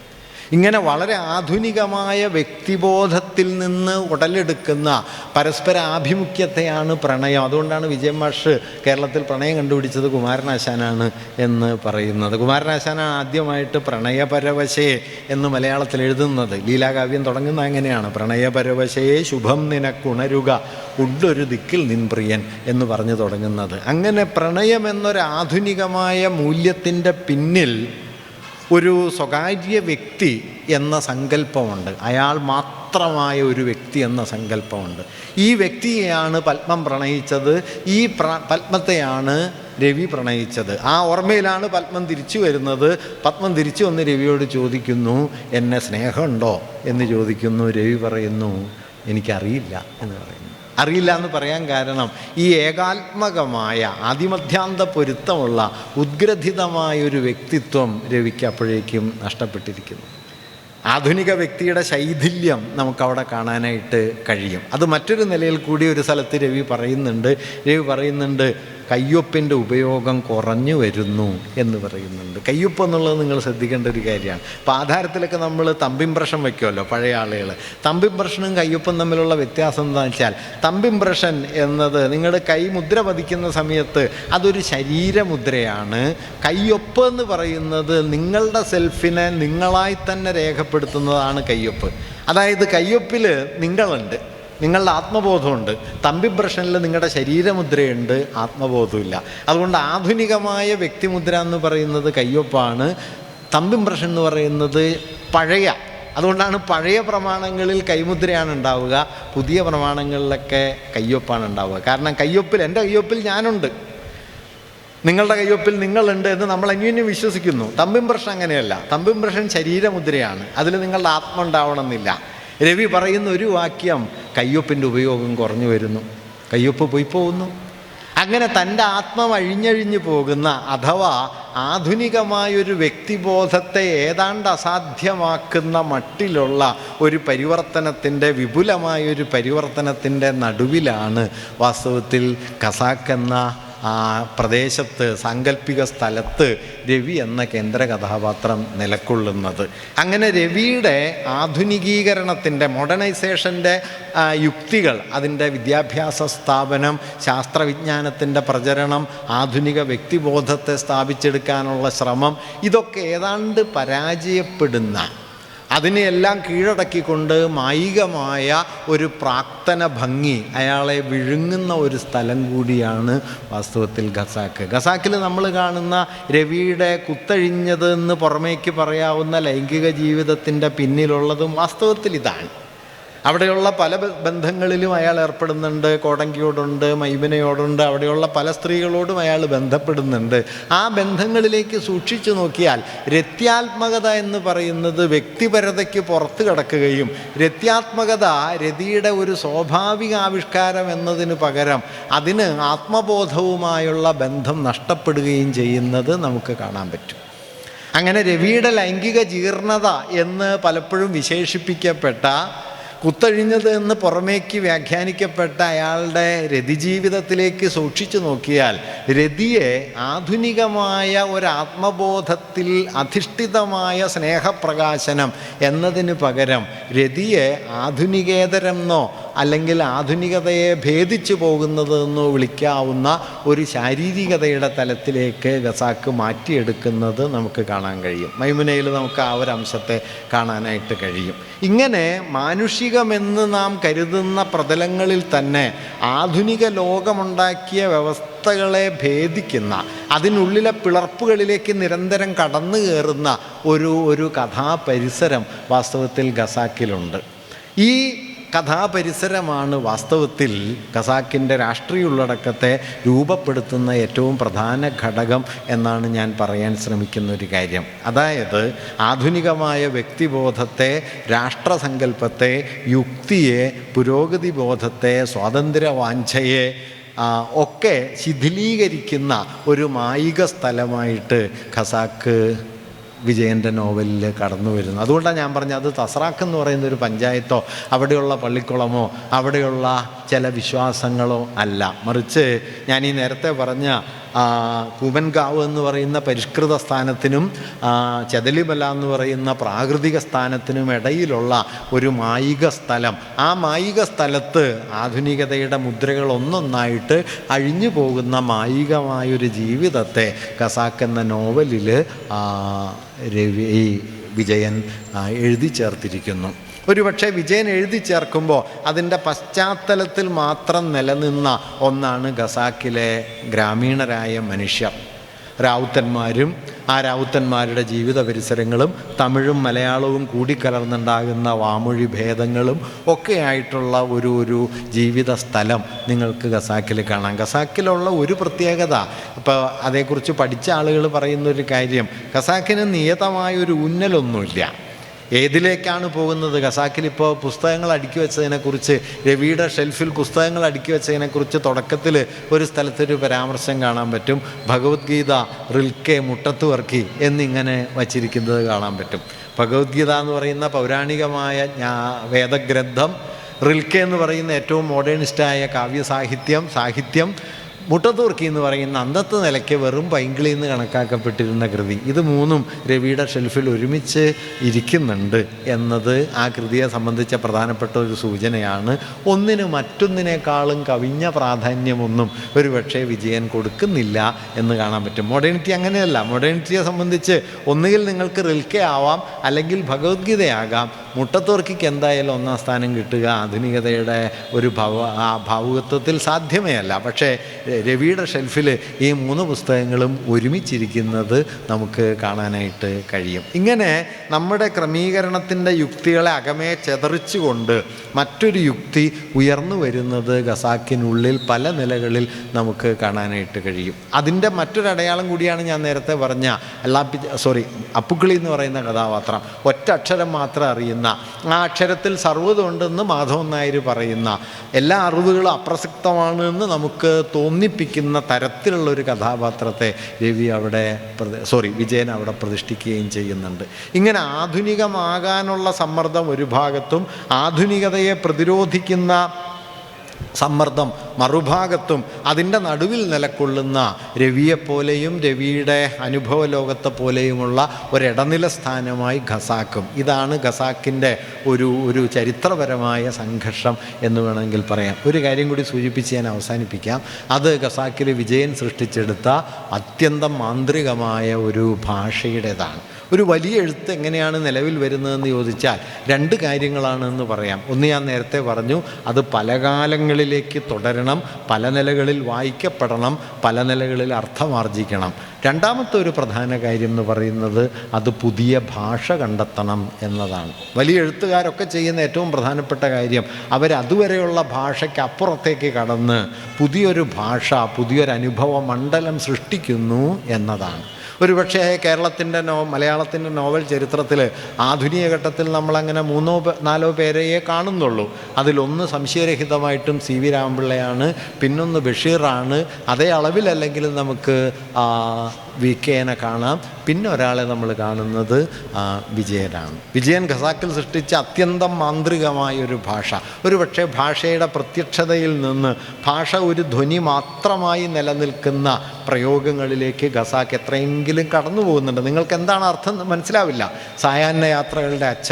Speaker 1: ഇങ്ങനെ വളരെ ആധുനികമായ വ്യക്തിബോധത്തിൽ നിന്ന് ഉടലെടുക്കുന്ന പരസ്പര ആഭിമുഖ്യത്തെയാണ് പ്രണയം. അതുകൊണ്ടാണ് വിജയൻ മാഷ് കേരളത്തിൽ പ്രണയം കണ്ടുപിടിച്ചത് കുമാരനാശാനാണ് എന്ന് പറയുന്നത്. കുമാരനാശാനാണ് ആദ്യമായിട്ട് പ്രണയപരവശേ എന്ന് മലയാളത്തിൽ എഴുതുന്നത്. ലീലാകാവ്യം തുടങ്ങുന്നത് അങ്ങനെയാണ്, പ്രണയപരവശേ ശുഭം നിനക്കുണരുക ഉണ്ടൊരു ദിക്കിൽ നിൻ പ്രിയൻ എന്ന് പറഞ്ഞു തുടങ്ങുന്നത്. അങ്ങനെ പ്രണയം എന്നൊരു ആധുനികമായ മൂല്യത്തിൻ്റെ പിന്നിൽ ഒരു സ്വകാര്യ വ്യക്തി എന്ന സങ്കല്പമുണ്ട്. അയാൾ മാത്രമായ ഒരു വ്യക്തി എന്ന സങ്കല്പമുണ്ട്. ഈ വ്യക്തിയെയാണ് പത്മം പ്രണയിച്ചത്. ഈ പത്മത്തെയാണ് രവി പ്രണയിച്ചത്. ആ ഓർമ്മയിലാണ് പത്മം തിരിച്ചു വരുന്നത്. പത്മം തിരിച്ചു വന്ന് രവിയോട് ചോദിക്കുന്നു, എന്നെ സ്നേഹമുണ്ടോ എന്ന് ചോദിക്കുന്നു. രവി പറയുന്നു, എനിക്കറിയില്ല എന്ന് പറയുന്നു. അറിയില്ല എന്ന് പറയാൻ കാരണം ഈ ഏകാത്മകമായ ആദിമധ്യാന്ത പൊരുത്തമുള്ള ഉദ്ഗ്രഥിതമായൊരു വ്യക്തിത്വം രവിക്ക് അപ്പോഴേക്കും നഷ്ടപ്പെട്ടിരിക്കുന്നു. ആധുനിക വ്യക്തിയുടെ ശൈഥില്യം നമുക്കവിടെ കാണാനായിട്ട് കഴിയും. അത് മറ്റൊരു നിലയിൽ കൂടി ഒരു സ്ഥലത്ത് രവി പറയുന്നുണ്ട് കയ്യൊപ്പിൻ്റെ ഉപയോഗം കുറഞ്ഞു വരുന്നു എന്ന് പറയുന്നുണ്ട്. കയ്യൊപ്പ് എന്നുള്ളത് നിങ്ങൾ ശ്രദ്ധിക്കേണ്ട ഒരു കാര്യമാണ്. ഇപ്പോൾ ആധാരത്തിലൊക്കെ നമ്മൾ തമ്പിംപ്രഷൻ വയ്ക്കുമല്ലോ പഴയ ആളുകൾ. തമ്പിംപ്രഷനും കയ്യൊപ്പും തമ്മിലുള്ള വ്യത്യാസം എന്താണെന്ന് വെച്ചാൽ, തമ്പിംപ്രഷൻ എന്നത് നിങ്ങളുടെ കൈ മുദ്ര പതിക്കുന്ന സമയത്ത് അതൊരു ശരീരമുദ്രയാണ്. കയ്യൊപ്പ് എന്ന് പറയുന്നത് നിങ്ങളുടെ സെൽഫിനെ നിങ്ങളായി തന്നെ രേഖപ്പെടുത്തുന്നതാണ് കയ്യൊപ്പ്. അതായത് കയ്യൊപ്പിൽ നിങ്ങളുണ്ട്, നിങ്ങളുടെ ആത്മബോധമുണ്ട്. തമ്പി ബ്രഷനിൽ നിങ്ങളുടെ ശരീരമുദ്രയുണ്ട്, ആത്മബോധമില്ല. അതുകൊണ്ട് ആധുനികമായ വ്യക്തിമുദ്ര എന്ന് പറയുന്നത് കയ്യൊപ്പാണ്. തമ്പി ബ്രഷൻ എന്ന് പറയുന്നത് പഴയ. അതുകൊണ്ടാണ് പഴയ പ്രമാണങ്ങളിൽ കൈമുദ്രയാണ് ഉണ്ടാവുക, പുതിയ പ്രമാണങ്ങളിലൊക്കെ കയ്യൊപ്പാണ് ഉണ്ടാവുക. കാരണം കയ്യൊപ്പിൽ, എൻ്റെ കയ്യൊപ്പിൽ ഞാനുണ്ട്, നിങ്ങളുടെ കയ്യൊപ്പിൽ നിങ്ങളുണ്ട് എന്ന് നമ്മൾ അന്യോന്യം വിശ്വസിക്കുന്നു. തമ്പി ബ്രഷൻ അങ്ങനെയല്ല. തമ്പി ബ്രഷൻ ശരീരമുദ്രയാണ്, അതിൽ നിങ്ങളുടെ ആത്മ ഉണ്ടാവണമെന്നില്ല. രവി പറയുന്ന ഒരു വാക്യം, കയ്യൊപ്പിൻ്റെ ഉപയോഗം കുറഞ്ഞു വരുന്നു, കയ്യൊപ്പ് പോയി പോകുന്നു. അങ്ങനെ തൻ്റെ ആത്മം അഴിഞ്ഞഴിഞ്ഞു പോകുന്ന, അഥവാ ആധുനികമായൊരു വ്യക്തിബോധത്തെ ഏതാണ്ട് അസാധ്യമാക്കുന്ന മട്ടിലുള്ള ഒരു പരിവർത്തനത്തിൻ്റെ, വിപുലമായൊരു പരിവർത്തനത്തിൻ്റെ നടുവിലാണ് വാസ്തവത്തിൽ ഖസാക്ക് എന്ന പ്രദേശത്ത്, സാങ്കല്പിക സ്ഥലത്ത് രവി എന്ന കേന്ദ്ര കഥാപാത്രം നിലകൊള്ളുന്നത്. അങ്ങനെ രവിയുടെ ആധുനികീകരണത്തിൻ്റെ, മോഡേണൈസേഷൻ്റെ യുക്തികൾ, അതിൻ്റെ വിദ്യാഭ്യാസ സ്ഥാപനം, ശാസ്ത്രവിജ്ഞാനത്തിൻ്റെ പ്രചരണം, ആധുനിക വ്യക്തിബോധത്തെ സ്ഥാപിച്ചെടുക്കാനുള്ള ശ്രമം, ഇതൊക്കെ ഏതാണ്ട് പരാജയപ്പെടുന്ന, അതിനെയെല്ലാം കീഴടക്കിക്കൊണ്ട് മായികമായ ഒരു പ്രാക്തന ഭംഗി അയാളെ വിഴുങ്ങുന്ന ഒരു സ്ഥലം കൂടിയാണ് വാസ്തവത്തിൽ ഖസാക്ക്. ഖസാക്കിൽ നമ്മൾ കാണുന്ന രവിയുടെ കുത്തഴിഞ്ഞതെന്ന് പുറമേക്ക് പറയാവുന്ന ലൈംഗിക ജീവിതത്തിൻ്റെ പിന്നിലുള്ളതും വാസ്തവത്തിൽ ഇതാണ്. അവിടെയുള്ള പല ബന്ധങ്ങളിലും അയാൾ ഏർപ്പെടുന്നുണ്ട്. കോടങ്കിയോടുണ്ട്, മൈമനയോടുണ്ട്, അവിടെയുള്ള പല സ്ത്രീകളോടും അയാൾ ബന്ധപ്പെടുന്നുണ്ട്. ആ ബന്ധങ്ങളിലേക്ക് സൂക്ഷിച്ചു നോക്കിയാൽ രത്യാത്മകത എന്ന് പറയുന്നത് വ്യക്തിപരതയ്ക്ക് പുറത്ത് കിടക്കുകയും, രത്യാത്മകത രതിയുടെ ഒരു സ്വാഭാവിക ആവിഷ്കാരം എന്നതിന് പകരം അതിന് ആത്മബോധവുമായുള്ള ബന്ധം നഷ്ടപ്പെടുകയും ചെയ്യുന്നത് നമുക്ക് കാണാൻ പറ്റും. അങ്ങനെ രവിയുടെ ലൈംഗിക ജീർണത എന്ന് പലപ്പോഴും വിശേഷിപ്പിക്കപ്പെട്ട, കുത്തഴിഞ്ഞത് എന്ന് പുറമേക്ക് വ്യാഖ്യാനിക്കപ്പെട്ട അയാളുടെ രതിജീവിതത്തിലേക്ക് സൂക്ഷിച്ചു നോക്കിയാൽ രതിയെ ആധുനികമായ ഒരാത്മബോധത്തിൽ അധിഷ്ഠിതമായ സ്നേഹപ്രകാശനം എന്നതിന് പകരം രതിയെ ആധുനികേതരെന്നോ അല്ലെങ്കിൽ ആധുനികതയെ ഭേദിച്ചു പോകുന്നതെന്നോ വിളിക്കാവുന്ന ഒരു ശാരീരികതയുടെ തലത്തിലേക്ക് ഖസാക്ക് മാറ്റിയെടുക്കുന്നത് നമുക്ക് കാണാൻ കഴിയും. മൈമുനയിൽ നമുക്ക് ആ ഒരു അംശത്തെ കാണാനായിട്ട് കഴിയും. ഇങ്ങനെ മാനുഷികമെന്ന് നാം കരുതുന്ന പ്രതലങ്ങളിൽ തന്നെ ആധുനിക ലോകമുണ്ടാക്കിയ വ്യവസ്ഥകളെ ഭേദിക്കുന്ന, അതിനുള്ളിലെ പിളർപ്പുകളിലേക്ക് നിരന്തരം കടന്നു കയറുന്ന ഒരു കഥാപരിസരം വാസ്തവത്തിൽ ഖസാക്കിലുണ്ട്. ഈ കഥാപരിസരമാണ് വാസ്തവത്തിൽ ഖസാക്കിൻ്റെ രാഷ്ട്രീയ ഉള്ളടക്കത്തെ രൂപപ്പെടുത്തുന്ന ഏറ്റവും പ്രധാന ഘടകം എന്നാണ് ഞാൻ പറയാൻ ശ്രമിക്കുന്ന ഒരു കാര്യം. അതായത് ആധുനികമായ വ്യക്തിബോധത്തെ, രാഷ്ട്രസങ്കല്പത്തെ, യുക്തിയെ, പുരോഗതി ബോധത്തെ, സ്വാതന്ത്ര്യവാഞ്ഛയെ ഒക്കെ ശിഥിലീകരിക്കുന്ന ഒരു മായിക സ്ഥലമായിട്ട് ഖസാക്ക് വിജയൻ്റെ നോവലിൽ കടന്നു വരുന്നു. അതുകൊണ്ടാണ് ഞാൻ പറഞ്ഞത് അത് തസ്രാക്ക് എന്ന് പറയുന്ന ഒരു പഞ്ചായത്തോ അവിടെയുള്ള പള്ളിക്കുളമോ അവിടെയുള്ള ചില വിശ്വാസങ്ങളോ അല്ല. മറിച്ച് ഞാൻ ഈ നേരത്തെ പറഞ്ഞ കൂബൻഗാവ് എന്ന് പറയുന്ന പരിഷ്കൃത സ്ഥാനത്തിനും ചെതലിമല എന്ന് പറയുന്ന പ്രാകൃതിക സ്ഥാനത്തിനും ഇടയിലുള്ള ഒരു മായിക സ്ഥലം. ആ മായിക സ്ഥലത്ത് ആധുനികതയുടെ മുദ്രകൾ ഒന്നൊന്നായിട്ട് അഴിഞ്ഞു പോകുന്ന മായികമായൊരു ജീവിതത്തെ ഖസാക്ക് എന്ന നോവലിൽ വിജയൻ എഴുതി ചേർത്തിരിക്കുന്നു. ഒരുപക്ഷെ വിജയൻ എഴുതി ചേർക്കുമ്പോൾ അതിൻ്റെ പശ്ചാത്തലത്തിൽ മാത്രം നിലനിന്ന ഒന്നാണ് ഖസാക്കിലെ ഗ്രാമീണരായ മനുഷ്യർ, റാവുത്തന്മാരും ആ റാവുത്തന്മാരുടെ ജീവിത പരിസരങ്ങളും തമിഴും മലയാളവും കൂടിക്കലർന്നുണ്ടാകുന്ന വാമൊഴി ഭേദങ്ങളും ഒക്കെയായിട്ടുള്ള ഒരു ജീവിത സ്ഥലം നിങ്ങൾക്ക് ഖസാക്കിൽ കാണാം. ഖസാക്കിലുള്ള ഒരു പ്രത്യേകത, ഇപ്പോൾ അതേക്കുറിച്ച് പഠിച്ച ആളുകൾ പറയുന്നൊരു കാര്യം, ഖസാക്കിന് നിയതമായൊരു ഊന്നലൊന്നുമില്ല. ഏതിലേക്കാണ് പോകുന്നത്? ഖസാക്കിലിപ്പോൾ പുസ്തകങ്ങൾ അടുക്കി വെച്ചതിനെക്കുറിച്ച്, രവിയുടെ ഷെൽഫിൽ പുസ്തകങ്ങൾ അടുക്കി വെച്ചതിനെക്കുറിച്ച് തുടക്കത്തിൽ ഒരു സ്ഥലത്തൊരു പരാമർശം കാണാൻ പറ്റും. ഭഗവത്ഗീത, റിൽക്കെ, മുട്ടത്ത് വർക്കി എന്നിങ്ങനെ വച്ചിരിക്കുന്നത് കാണാൻ പറ്റും. ഭഗവത്ഗീത എന്ന് പറയുന്ന പൗരാണികമായ വേദഗ്രന്ഥം, റിൽക്കെ എന്ന് പറയുന്ന ഏറ്റവും മോഡേണിസ്റ്റായ സാഹിത്യം, മുട്ടത്തൂർക്കി എന്ന് പറയുന്ന അന്നത്തെ നിലയ്ക്ക് വെറും പൈങ്കിളിന്ന് കണക്കാക്കപ്പെട്ടിരുന്ന കൃതി. ഇത് മൂന്നും രവിയുടെ ഷെൽഫിൽ ഒരുമിച്ച് ഇരിക്കുന്നുണ്ട് എന്നത് ആ കൃതിയെ സംബന്ധിച്ച പ്രധാനപ്പെട്ട ഒരു സൂചനയാണ്. ഒന്നിന് മറ്റൊന്നിനേക്കാളും കവിഞ്ഞ പ്രാധാന്യമൊന്നും ഒരുപക്ഷെ വിജയൻ കൊടുക്കുന്നില്ല എന്ന് കാണാൻ പറ്റും. മോഡേണിറ്റി അങ്ങനെയല്ല. മോഡേണിറ്റിയെ സംബന്ധിച്ച് ഒന്നുകിൽ നിങ്ങൾക്ക് റിൽക്കെ ആവാം, അല്ലെങ്കിൽ ഭഗവത്ഗീതയാകാം, മുട്ടത്തുവർക്കിക്ക് എന്തായാലും ഒന്നാം സ്ഥാനം കിട്ടുക ആധുനികതയുടെ ഒരു ഭാവുകത്വത്തിൽ സാധ്യമേ അല്ല. പക്ഷേ രവിയുടെ ഷെൽഫിൽ ഈ 3 പുസ്തകങ്ങളും ഒരുമിച്ചിരിക്കുന്നത് നമുക്ക് കാണാനായിട്ട് കഴിയും. ഇങ്ങനെ നമ്മുടെ ക്രമീകരണത്തിൻ്റെ യുക്തികളെ അകമേ ചെതറിച്ചുകൊണ്ട് മറ്റൊരു യുക്തി ഉയർന്നു വരുന്നത് ഖസാക്കിനുള്ളിൽ പല നിലകളിൽ നമുക്ക് കാണാനായിട്ട് കഴിയും. അതിൻ്റെ മറ്റൊരടയാളം കൂടിയാണ് ഞാൻ നേരത്തെ പറഞ്ഞ അപ്പുക്കിളി എന്ന് പറയുന്ന കഥാപാത്രം. ഒറ്റ അക്ഷരം മാത്രം അറിയുന്ന, ആ അക്ഷരത്തിൽ സർവ്വതുണ്ടെന്ന് മാധവൻ നായർ പറയുന്ന, എല്ലാ അറിവുകളും അപ്രസക്തമാണ് എന്ന് നമുക്ക് തോന്നിപ്പിക്കുന്ന തരത്തിലുള്ളൊരു കഥാപാത്രത്തെ വിജയൻ അവിടെ പ്രതിഷ്ഠിക്കുകയും ചെയ്യുന്നുണ്ട്. ഇങ്ങനെ ആധുനികമാകാനുള്ള സമ്മർദ്ദം ഒരു ഭാഗത്തും ആധുനികതയെ പ്രതിരോധിക്കുന്ന സമ്മർദ്ദം മറുഭാഗത്തും അതിൻ്റെ നടുവിൽ നിലകൊള്ളുന്ന രവിയെപ്പോലെയും രവിയുടെ അനുഭവ ലോകത്തെ പോലെയുമുള്ള ഒരിടനില സ്ഥാനമായി ഖസാക്കും. ഇതാണ് ഖസാക്കിൻ്റെ ഒരു ചരിത്രപരമായ സംഘർഷം എന്ന് വേണമെങ്കിൽ പറയാം. ഒരു കാര്യം കൂടി സൂചിപ്പിച്ച് ഞാൻ അവസാനിപ്പിക്കാം. അത് ഖസാക്കിൽ വിജയൻ സൃഷ്ടിച്ചെടുത്ത അത്യന്തം മാന്ത്രികമായ ഒരു ഭാഷയുടേതാണ്. ഒരു വലിയ എഴുത്ത് എങ്ങനെയാണ് നിലവിൽ വരുന്നതെന്ന് ചോദിച്ചാൽ 2 കാര്യങ്ങളാണെന്ന് പറയാം. ഒന്ന് ഞാൻ നേരത്തെ പറഞ്ഞു, അത് പല കാലങ്ങളിലേക്ക് തുടരണം, പല നിലകളിൽ വായിക്കപ്പെടണം, പല നിലകളിൽ അർത്ഥമാർജിക്കണം. രണ്ടാമത്തെ ഒരു പ്രധാന കാര്യം എന്ന് പറയുന്നത് അത് പുതിയ ഭാഷ കണ്ടെത്തണം എന്നതാണ്. വലിയ എഴുത്തുകാരൊക്കെ ചെയ്യുന്ന ഏറ്റവും പ്രധാനപ്പെട്ട കാര്യം അവരതുവരെയുള്ള ഭാഷയ്ക്ക് അപ്പുറത്തേക്ക് കടന്ന് പുതിയൊരു ഭാഷ, പുതിയൊരു അനുഭവ മണ്ഡലം സൃഷ്ടിക്കുന്നു എന്നതാണ്. ഒരുപക്ഷേ കേരളത്തിൻ്റെ മലയാളത്തിൻ്റെ നോവൽ ചരിത്രത്തിൽ ആധുനിക ഘട്ടത്തിൽ നമ്മളങ്ങനെ 3-4 പേരെയേ കാണുന്നുള്ളൂ. അതിലൊന്ന് സംശയരഹിതമായിട്ടും CV രാമപിള്ളയാണ്, പിന്നൊന്ന് ബഷീറാണ്. അതേ അളവിലല്ലെങ്കിലും നമുക്ക് VK-നെ കാണാം. പിന്നെ ഒരാളെ നമ്മൾ കാണുന്നത് വിജയനാണ്. വിജയൻ ഖസാക്കിൽ സൃഷ്ടിച്ച അത്യന്തം മാന്ത്രികമായൊരു ഭാഷ. ഒരുപക്ഷെ ഭാഷയുടെ പ്രത്യക്ഷതയിൽ നിന്ന് ഭാഷ ഒരു ധ്വനി മാത്രമായി നിലനിൽക്കുന്ന പ്രയോഗങ്ങളിലേക്ക് ഖസാക്ക് എത്രയെങ്കിലും കടന്നു പോകുന്നുണ്ട്. നിങ്ങൾക്ക് എന്താണ് അർത്ഥം മനസ്സിലാവില്ല. സായാഹ്ന യാത്രകളുടെ അച്ഛ,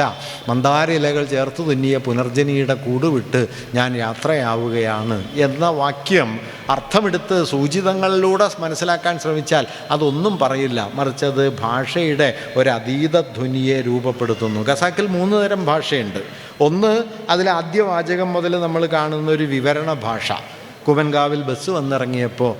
Speaker 1: മന്ദാര ഇലകൾ ചേർത്ത് തുന്നിയ പുനർജനിയുടെ കൂടുവിട്ട് ഞാൻ യാത്രയാവുകയാണ് എന്ന വാക്യം അർത്ഥമെടുത്ത് സൂചിതങ്ങളിലൂടെ മനസ്സിലാക്കാൻ ശ്രമിച്ചാൽ അതൊന്നും പറയില്ല, മറിച്ച് അത് ഭാഷയുടെ ഒരു അതീത ധ്വനിയെ രൂപപ്പെടുത്തുന്നു. ഖസാക്കിൽ 3 തരം ഭാഷയുണ്ട്. ഒന്ന്, അതിൽ ആദ്യ വാചകം മുതൽ നമ്മൾ കാണുന്ന ഒരു വിവരണ ഭാഷ. കുവൻകാവിൽ ബസ് വന്നിറങ്ങിയപ്പോൾ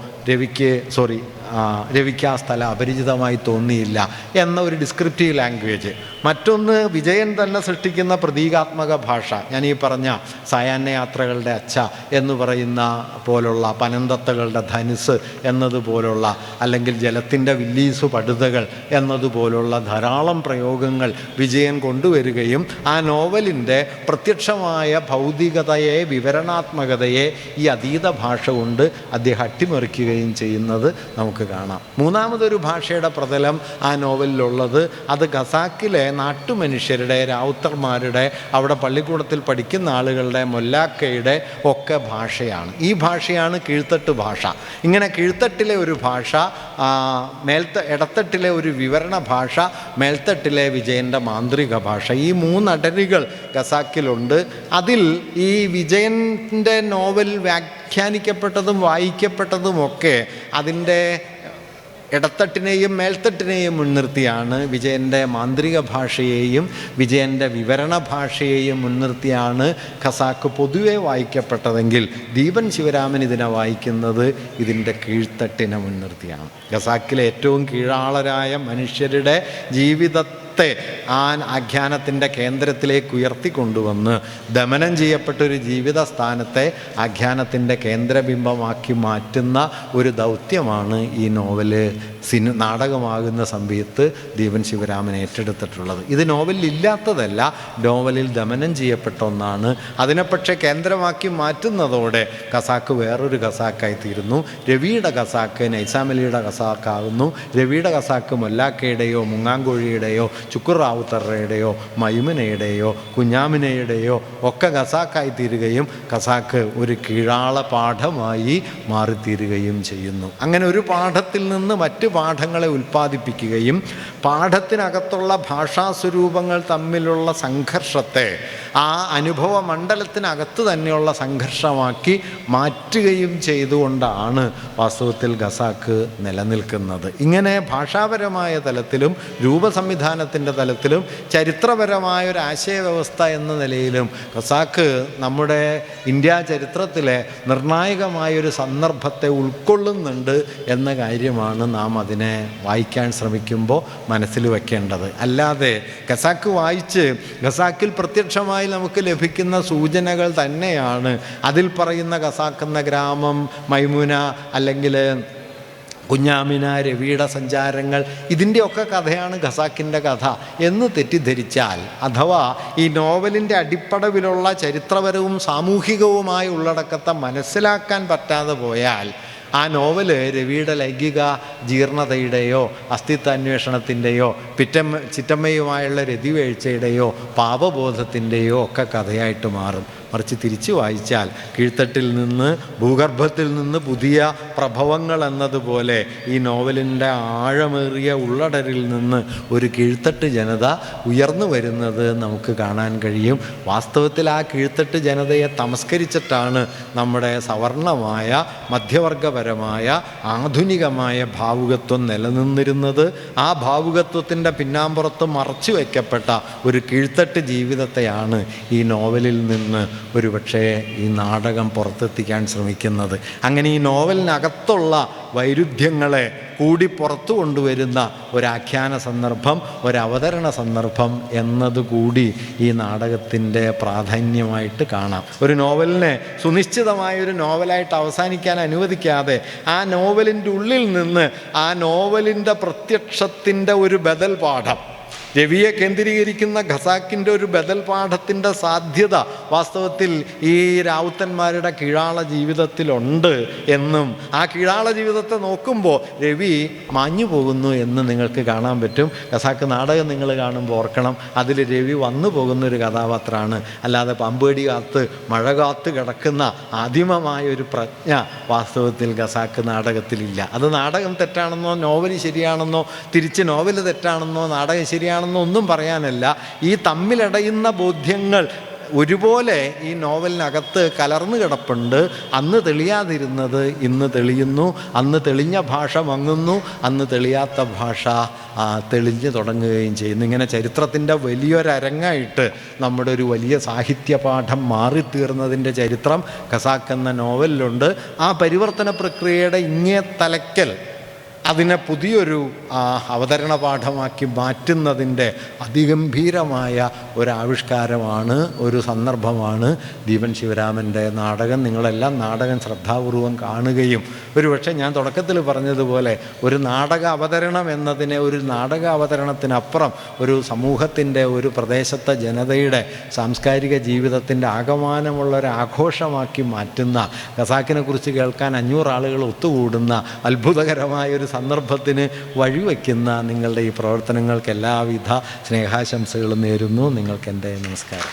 Speaker 1: രവിക്ക് ആ സ്ഥലം അപരിചിതമായി തോന്നിയില്ല എന്ന ഒരു ഡിസ്ക്രിപ്റ്റീവ് ലാംഗ്വേജ്. മറ്റൊന്ന് വിജയൻ തന്നെ സൃഷ്ടിക്കുന്ന പ്രതീകാത്മക ഭാഷ. ഞാൻ ഈ പറഞ്ഞ സായാഹ്ന യാത്രകളുടെ അച്ഛ എന്ന് പറയുന്ന പോലുള്ള, പനന്തത്തകളുടെ ധനുസ് എന്നതുപോലുള്ള, അല്ലെങ്കിൽ ജലത്തിൻ്റെ വില്ലീസു പടുതകൾ എന്നതുപോലുള്ള ധാരാളം പ്രയോഗങ്ങൾ വിജയൻ കൊണ്ടുവരികയും ആ നോവലിൻ്റെ പ്രത്യക്ഷമായ ഭൗതികതയെ, വിവരണാത്മകതയെ ഈ അതീത ഭാഷ കൊണ്ട് അദ്ദേഹം അട്ടിമറിക്കുകയും ചെയ്യുന്നത് നമുക്ക് കാണാം. മൂന്നാമതൊരു ഭാഷയുടെ പ്രതലം ആ നോവലിലുള്ളത് അത് ഖസാക്കിലെ നാട്ടുമനുഷ്യരുടെ, രാവുത്തർമാരുടെ, അവിടെ പള്ളിക്കൂടത്തിൽ പഠിക്കുന്ന ആളുകളുടെ, മൊല്ലാക്കയുടെ ഒക്കെ ഭാഷയാണ്. ഈ ഭാഷയാണ് കീഴ്ത്തട്ട് ഭാഷ. ഇങ്ങനെ കീഴ്ത്തട്ടിലെ ഒരു ഭാഷ, ഇടത്തട്ടിലെ ഒരു വിവരണ ഭാഷ, മേൽത്തട്ടിലെ വിജയൻ്റെ മാന്ത്രിക ഭാഷ. ഈ 3 അടരുകൾ ഖസാക്കിലുണ്ട്. അതിൽ ഈ വിജയൻ്റെ നോവൽ വ്യാഖ്യാനിക്കപ്പെട്ടതും വായിക്കപ്പെട്ടതുമൊക്കെ അതിൻ്റെ ഇടത്തട്ടിനെയും മേൽത്തട്ടിനെയും മുൻനിർത്തിയാണ്. വിജയൻ്റെ മാന്ത്രിക ഭാഷയെയും വിജയൻ്റെ വിവരണ ഭാഷയെയും മുൻനിർത്തിയാണ് ഖസാക്ക് പൊതുവെ വായിക്കപ്പെട്ടതെങ്കിൽ ദീപൻ ശിവരാമൻ ഇതിനെ വായിക്കുന്നത് ഇതിൻ്റെ കീഴ്ത്തട്ടിനെ മുൻനിർത്തിയാണ്. ഖസാക്കിലെ ഏറ്റവും കീഴാളരായ മനുഷ്യരുടെ ജീവിതത്തെ ആഖ്യാനത്തിൻ്റെ കേന്ദ്രത്തിലേക്ക് ഉയർത്തിക്കൊണ്ടുവന്ന് ദമനം ചെയ്യപ്പെട്ടൊരു ജീവിത സ്ഥാനത്തെ ആഖ്യാനത്തിൻ്റെ കേന്ദ്രബിംബമാക്കി മാറ്റുന്ന ഒരു ദൗത്യമാണ് ഈ നോവല് നാടകമാകുന്ന സമയത്ത് ദീപൻ ശിവരാമൻ ഏറ്റെടുത്തിട്ടുള്ളത്. ഇത് നോവലിൽ ഇല്ലാത്തതല്ല, നോവലിൽ ദമനം ചെയ്യപ്പെട്ട ഒന്നാണ്. അതിനെ പക്ഷേ കേന്ദ്രമാക്കി മാറ്റുന്നതോടെ ഖസാക്ക് വേറൊരു ഖസാക്കായി തീരുന്നു. രവിയുടെ ഖസാക്ക് നൈസാമലിയുടെ ഖസാക്കാകുന്നു. രവിയുടെ ഖസാക്ക് മൊല്ലാക്കയുടെയോ മുങ്ങാങ്കോഴിയുടെയോ ചുക്കുർ റാവുത്തറുടെയോ മൈമുനയുടെയോ കുഞ്ഞാമിനയുടെയോ ഒക്കെ ഖസാക്കായി തീരുകയും ഖസാക്ക് ഒരു കീഴാള പാഠമായി മാറിത്തീരുകയും ചെയ്യുന്നു. അങ്ങനെ ഒരു പാഠത്തിൽ നിന്ന് മറ്റ് പാഠങ്ങളെ ഉൽപ്പാദിപ്പിക്കുകയും പാഠത്തിനകത്തുള്ള ഭാഷാസ്വരൂപങ്ങൾ തമ്മിലുള്ള സംഘർഷത്തെ ആ അനുഭവ മണ്ഡലത്തിനകത്ത് തന്നെയുള്ള സംഘർഷമാക്കി മാറ്റുകയും ചെയ്തുകൊണ്ടാണ് വാസ്തവത്തിൽ ഖസാക്ക് നിലനിൽക്കുന്നത്. ഇങ്ങനെ ഭാഷാപരമായ തലത്തിലും രൂപസംവിധാന സംവിധാനത്തിൻ്റെ തലത്തിലും ചരിത്രപരമായൊരു ആശയവ്യവസ്ഥ എന്ന നിലയിലും ഖസാക്ക് നമ്മുടെ ഇന്ത്യാ ചരിത്രത്തിലെ നിർണായകമായൊരു സന്ദർഭത്തെ ഉൾക്കൊള്ളുന്നുണ്ട് എന്ന കാര്യമാണ് നാം അതിനെ വായിക്കാൻ ശ്രമിക്കുമ്പോൾ മനസ്സിൽ വെക്കേണ്ടത്. അല്ലാതെ ഖസാക്ക് വായിച്ച് ഖസാക്കിൽ പ്രത്യക്ഷമായി നമുക്ക് ലഭിക്കുന്ന സൂചനകൾ തന്നെയാണ് അതിൽ പറയുന്ന ഖസാക്ക് എന്ന ഗ്രാമം, മൈമുന അല്ലെങ്കിൽ കുഞ്ഞാമിന, രവിയുടെ സഞ്ചാരങ്ങൾ, ഇതിൻ്റെയൊക്കെ കഥയാണ് ഖസാക്കിൻ്റെ കഥ എന്ന് തെറ്റിദ്ധരിച്ചാൽ, അഥവാ ഈ നോവലിൻ്റെ അടിപ്പടവിലുള്ള ചരിത്രപരവും സാമൂഹികവുമായ ഉള്ളടക്കത്തെ മനസ്സിലാക്കാൻ പറ്റാതെ പോയാൽ ആ നോവല് രവിയുടെ ലൈംഗിക ജീർണതയുടെയോ അസ്തിത്വാന്വേഷണത്തിൻ്റെയോ ചിറ്റമ്മയുമായുള്ള രതിവേഴ്ചയുടെയോ പാപബോധത്തിൻ്റെയോ ഒക്കെ കഥയായിട്ട് മാറും. മറിച്ച് തിരിച്ചു വായിച്ചാൽ കീഴ്ത്തട്ടിൽ നിന്ന്, ഭൂഗർഭത്തിൽ നിന്ന് പുതിയ പ്രഭവങ്ങൾ എന്നതുപോലെ ഈ നോവലിൻ്റെ ആഴമേറിയ ഉള്ളടരിൽ നിന്ന് ഒരു കീഴ്ത്തട്ട് ജനത ഉയർന്നു വരുന്നത് നമുക്ക് കാണാൻ കഴിയും. വാസ്തവത്തിൽ ആ കീഴ്ത്തട്ട് ജനതയെ തമസ്കരിച്ചിട്ടാണ് നമ്മുടെ സവർണമായ മധ്യവർഗപരമായ ആധുനികമായ ഭാവുകത്വം നിലനിന്നിരുന്നത്. ആ ഭാവുകത്വത്തിൻ്റെ പിന്നാമ്പുറത്ത് മറച്ചു വയ്ക്കപ്പെട്ട ഒരു കീഴ്ത്തട്ട് ജീവിതത്തെയാണ് ഈ നോവലിൽ നിന്ന് ഒരുപക്ഷെ ഈ നാടകം പുറത്തെത്തിക്കാൻ ശ്രമിക്കുന്നത്. അങ്ങനെ ഈ നോവലിനകത്തുള്ള വൈരുദ്ധ്യങ്ങളെ കൂടി പുറത്തു കൊണ്ടുവരുന്ന ഒരാഖ്യാന സന്ദർഭം, ഒരവതരണ സന്ദർഭം എന്നതുകൂടി ഈ നാടകത്തിൻ്റെ പ്രാധാന്യമായിട്ട് കാണാം. ഒരു നോവലിനെ സുനിശ്ചിതമായൊരു നോവലായിട്ട് അവസാനിക്കാൻ അനുവദിക്കാതെ ആ നോവലിൻ്റെ ഉള്ളിൽ നിന്ന് ആ നോവലിൻ്റെ പ്രത്യക്ഷത്തിൻ്റെ ഒരു ബദൽ പാഠം, രവിയെ കേന്ദ്രീകരിക്കുന്ന ഖസാക്കിൻ്റെ ഒരു ബദൽ പാഠത്തിൻ്റെ സാധ്യത വാസ്തവത്തിൽ ഈ രാവുത്തന്മാരുടെ കീഴാള ജീവിതത്തിലുണ്ട് എന്നും ആ കീഴാള ജീവിതത്തെ നോക്കുമ്പോൾ രവി മാഞ്ഞു പോകുന്നു എന്ന് നിങ്ങൾക്ക് കാണാൻ പറ്റും. ഖസാക്ക് നാടകം നിങ്ങൾ കാണുമ്പോൾ ഓർക്കണം, അതിൽ രവി വന്നു പോകുന്നൊരു കഥാപാത്രമാണ്. അല്ലാതെ പമ്പേടി കാത്ത് മഴ കാത്ത് കിടക്കുന്ന ആദിമമായൊരു പ്രജ്ഞ വാസ്തവത്തിൽ ഖസാക്ക് നാടകത്തിലില്ല. അത് നാടകം തെറ്റാണെന്നോ നോവൽ ശരിയാണെന്നോ തിരിച്ച് നോവൽ തെറ്റാണെന്നോ നാടകം ശരിയാണെന്നോ ഒന്നും പറയാനല്ല. ഈ തമ്മിലടയുന്ന ബോധ്യങ്ങൾ ഒരുപോലെ ഈ നോവലിനകത്ത് കലർന്നു കിടപ്പുണ്ട്. അന്ന് തെളിയാതിരുന്നത് ഇന്ന് തെളിയുന്നു, അന്ന് തെളിഞ്ഞ ഭാഷ മങ്ങുന്നു, അന്ന് തെളിയാത്ത ഭാഷ തെളിഞ്ഞു തുടങ്ങുകയും ചെയ്യുന്നു. ഇങ്ങനെ ചരിത്രത്തിൻ്റെ വലിയൊരരങ്ങായിട്ട് നമ്മുടെ ഒരു വലിയ സാഹിത്യപാഠം മാറിത്തീർന്നതിൻ്റെ ചരിത്രം ഖസാക്ക് എന്ന നോവലിലുണ്ട്. ആ പരിവർത്തന പ്രക്രിയയുടെ ഇങ്ങേ തലയ്ക്കൽ അതിനെ പുതിയൊരു അവതരണ പാഠമാക്കി മാറ്റുന്നതിൻ്റെ അതിഗംഭീരമായ ഒരാവിഷ്കാരമാണ്, ഒരു സന്ദർഭമാണ് ദീപൻ ശിവരാമൻ്റെ നാടകം. നിങ്ങളെല്ലാം നാടകം ശ്രദ്ധാപൂർവം കാണുകയും ഒരുപക്ഷെ ഞാൻ തുടക്കത്തിൽ പറഞ്ഞതുപോലെ ഒരു നാടക അവതരണം എന്നതിനെ ഒരു നാടക അവതരണത്തിനപ്പുറം ഒരു സമൂഹത്തിൻ്റെ, ഒരു പ്രദേശത്തെ ജനതയുടെ സാംസ്കാരിക ജീവിതത്തിൻ്റെ ആകമാനമുള്ളൊരാഘോഷമാക്കി മാറ്റുന്ന, ഖസാക്കിനെക്കുറിച്ച് കേൾക്കാൻ 500 ആളുകൾ ഒത്തുകൂടുന്ന അത്ഭുതകരമായൊരു സന്ദർഭത്തിന് വഴിവെക്കുന്ന നിങ്ങളുടെ ഈ പ്രവർത്തനങ്ങൾക്ക് എല്ലാവിധ സ്നേഹാശംസകളും നേരുന്നു. നിങ്ങൾക്ക് എൻ്റെ നമസ്കാരം.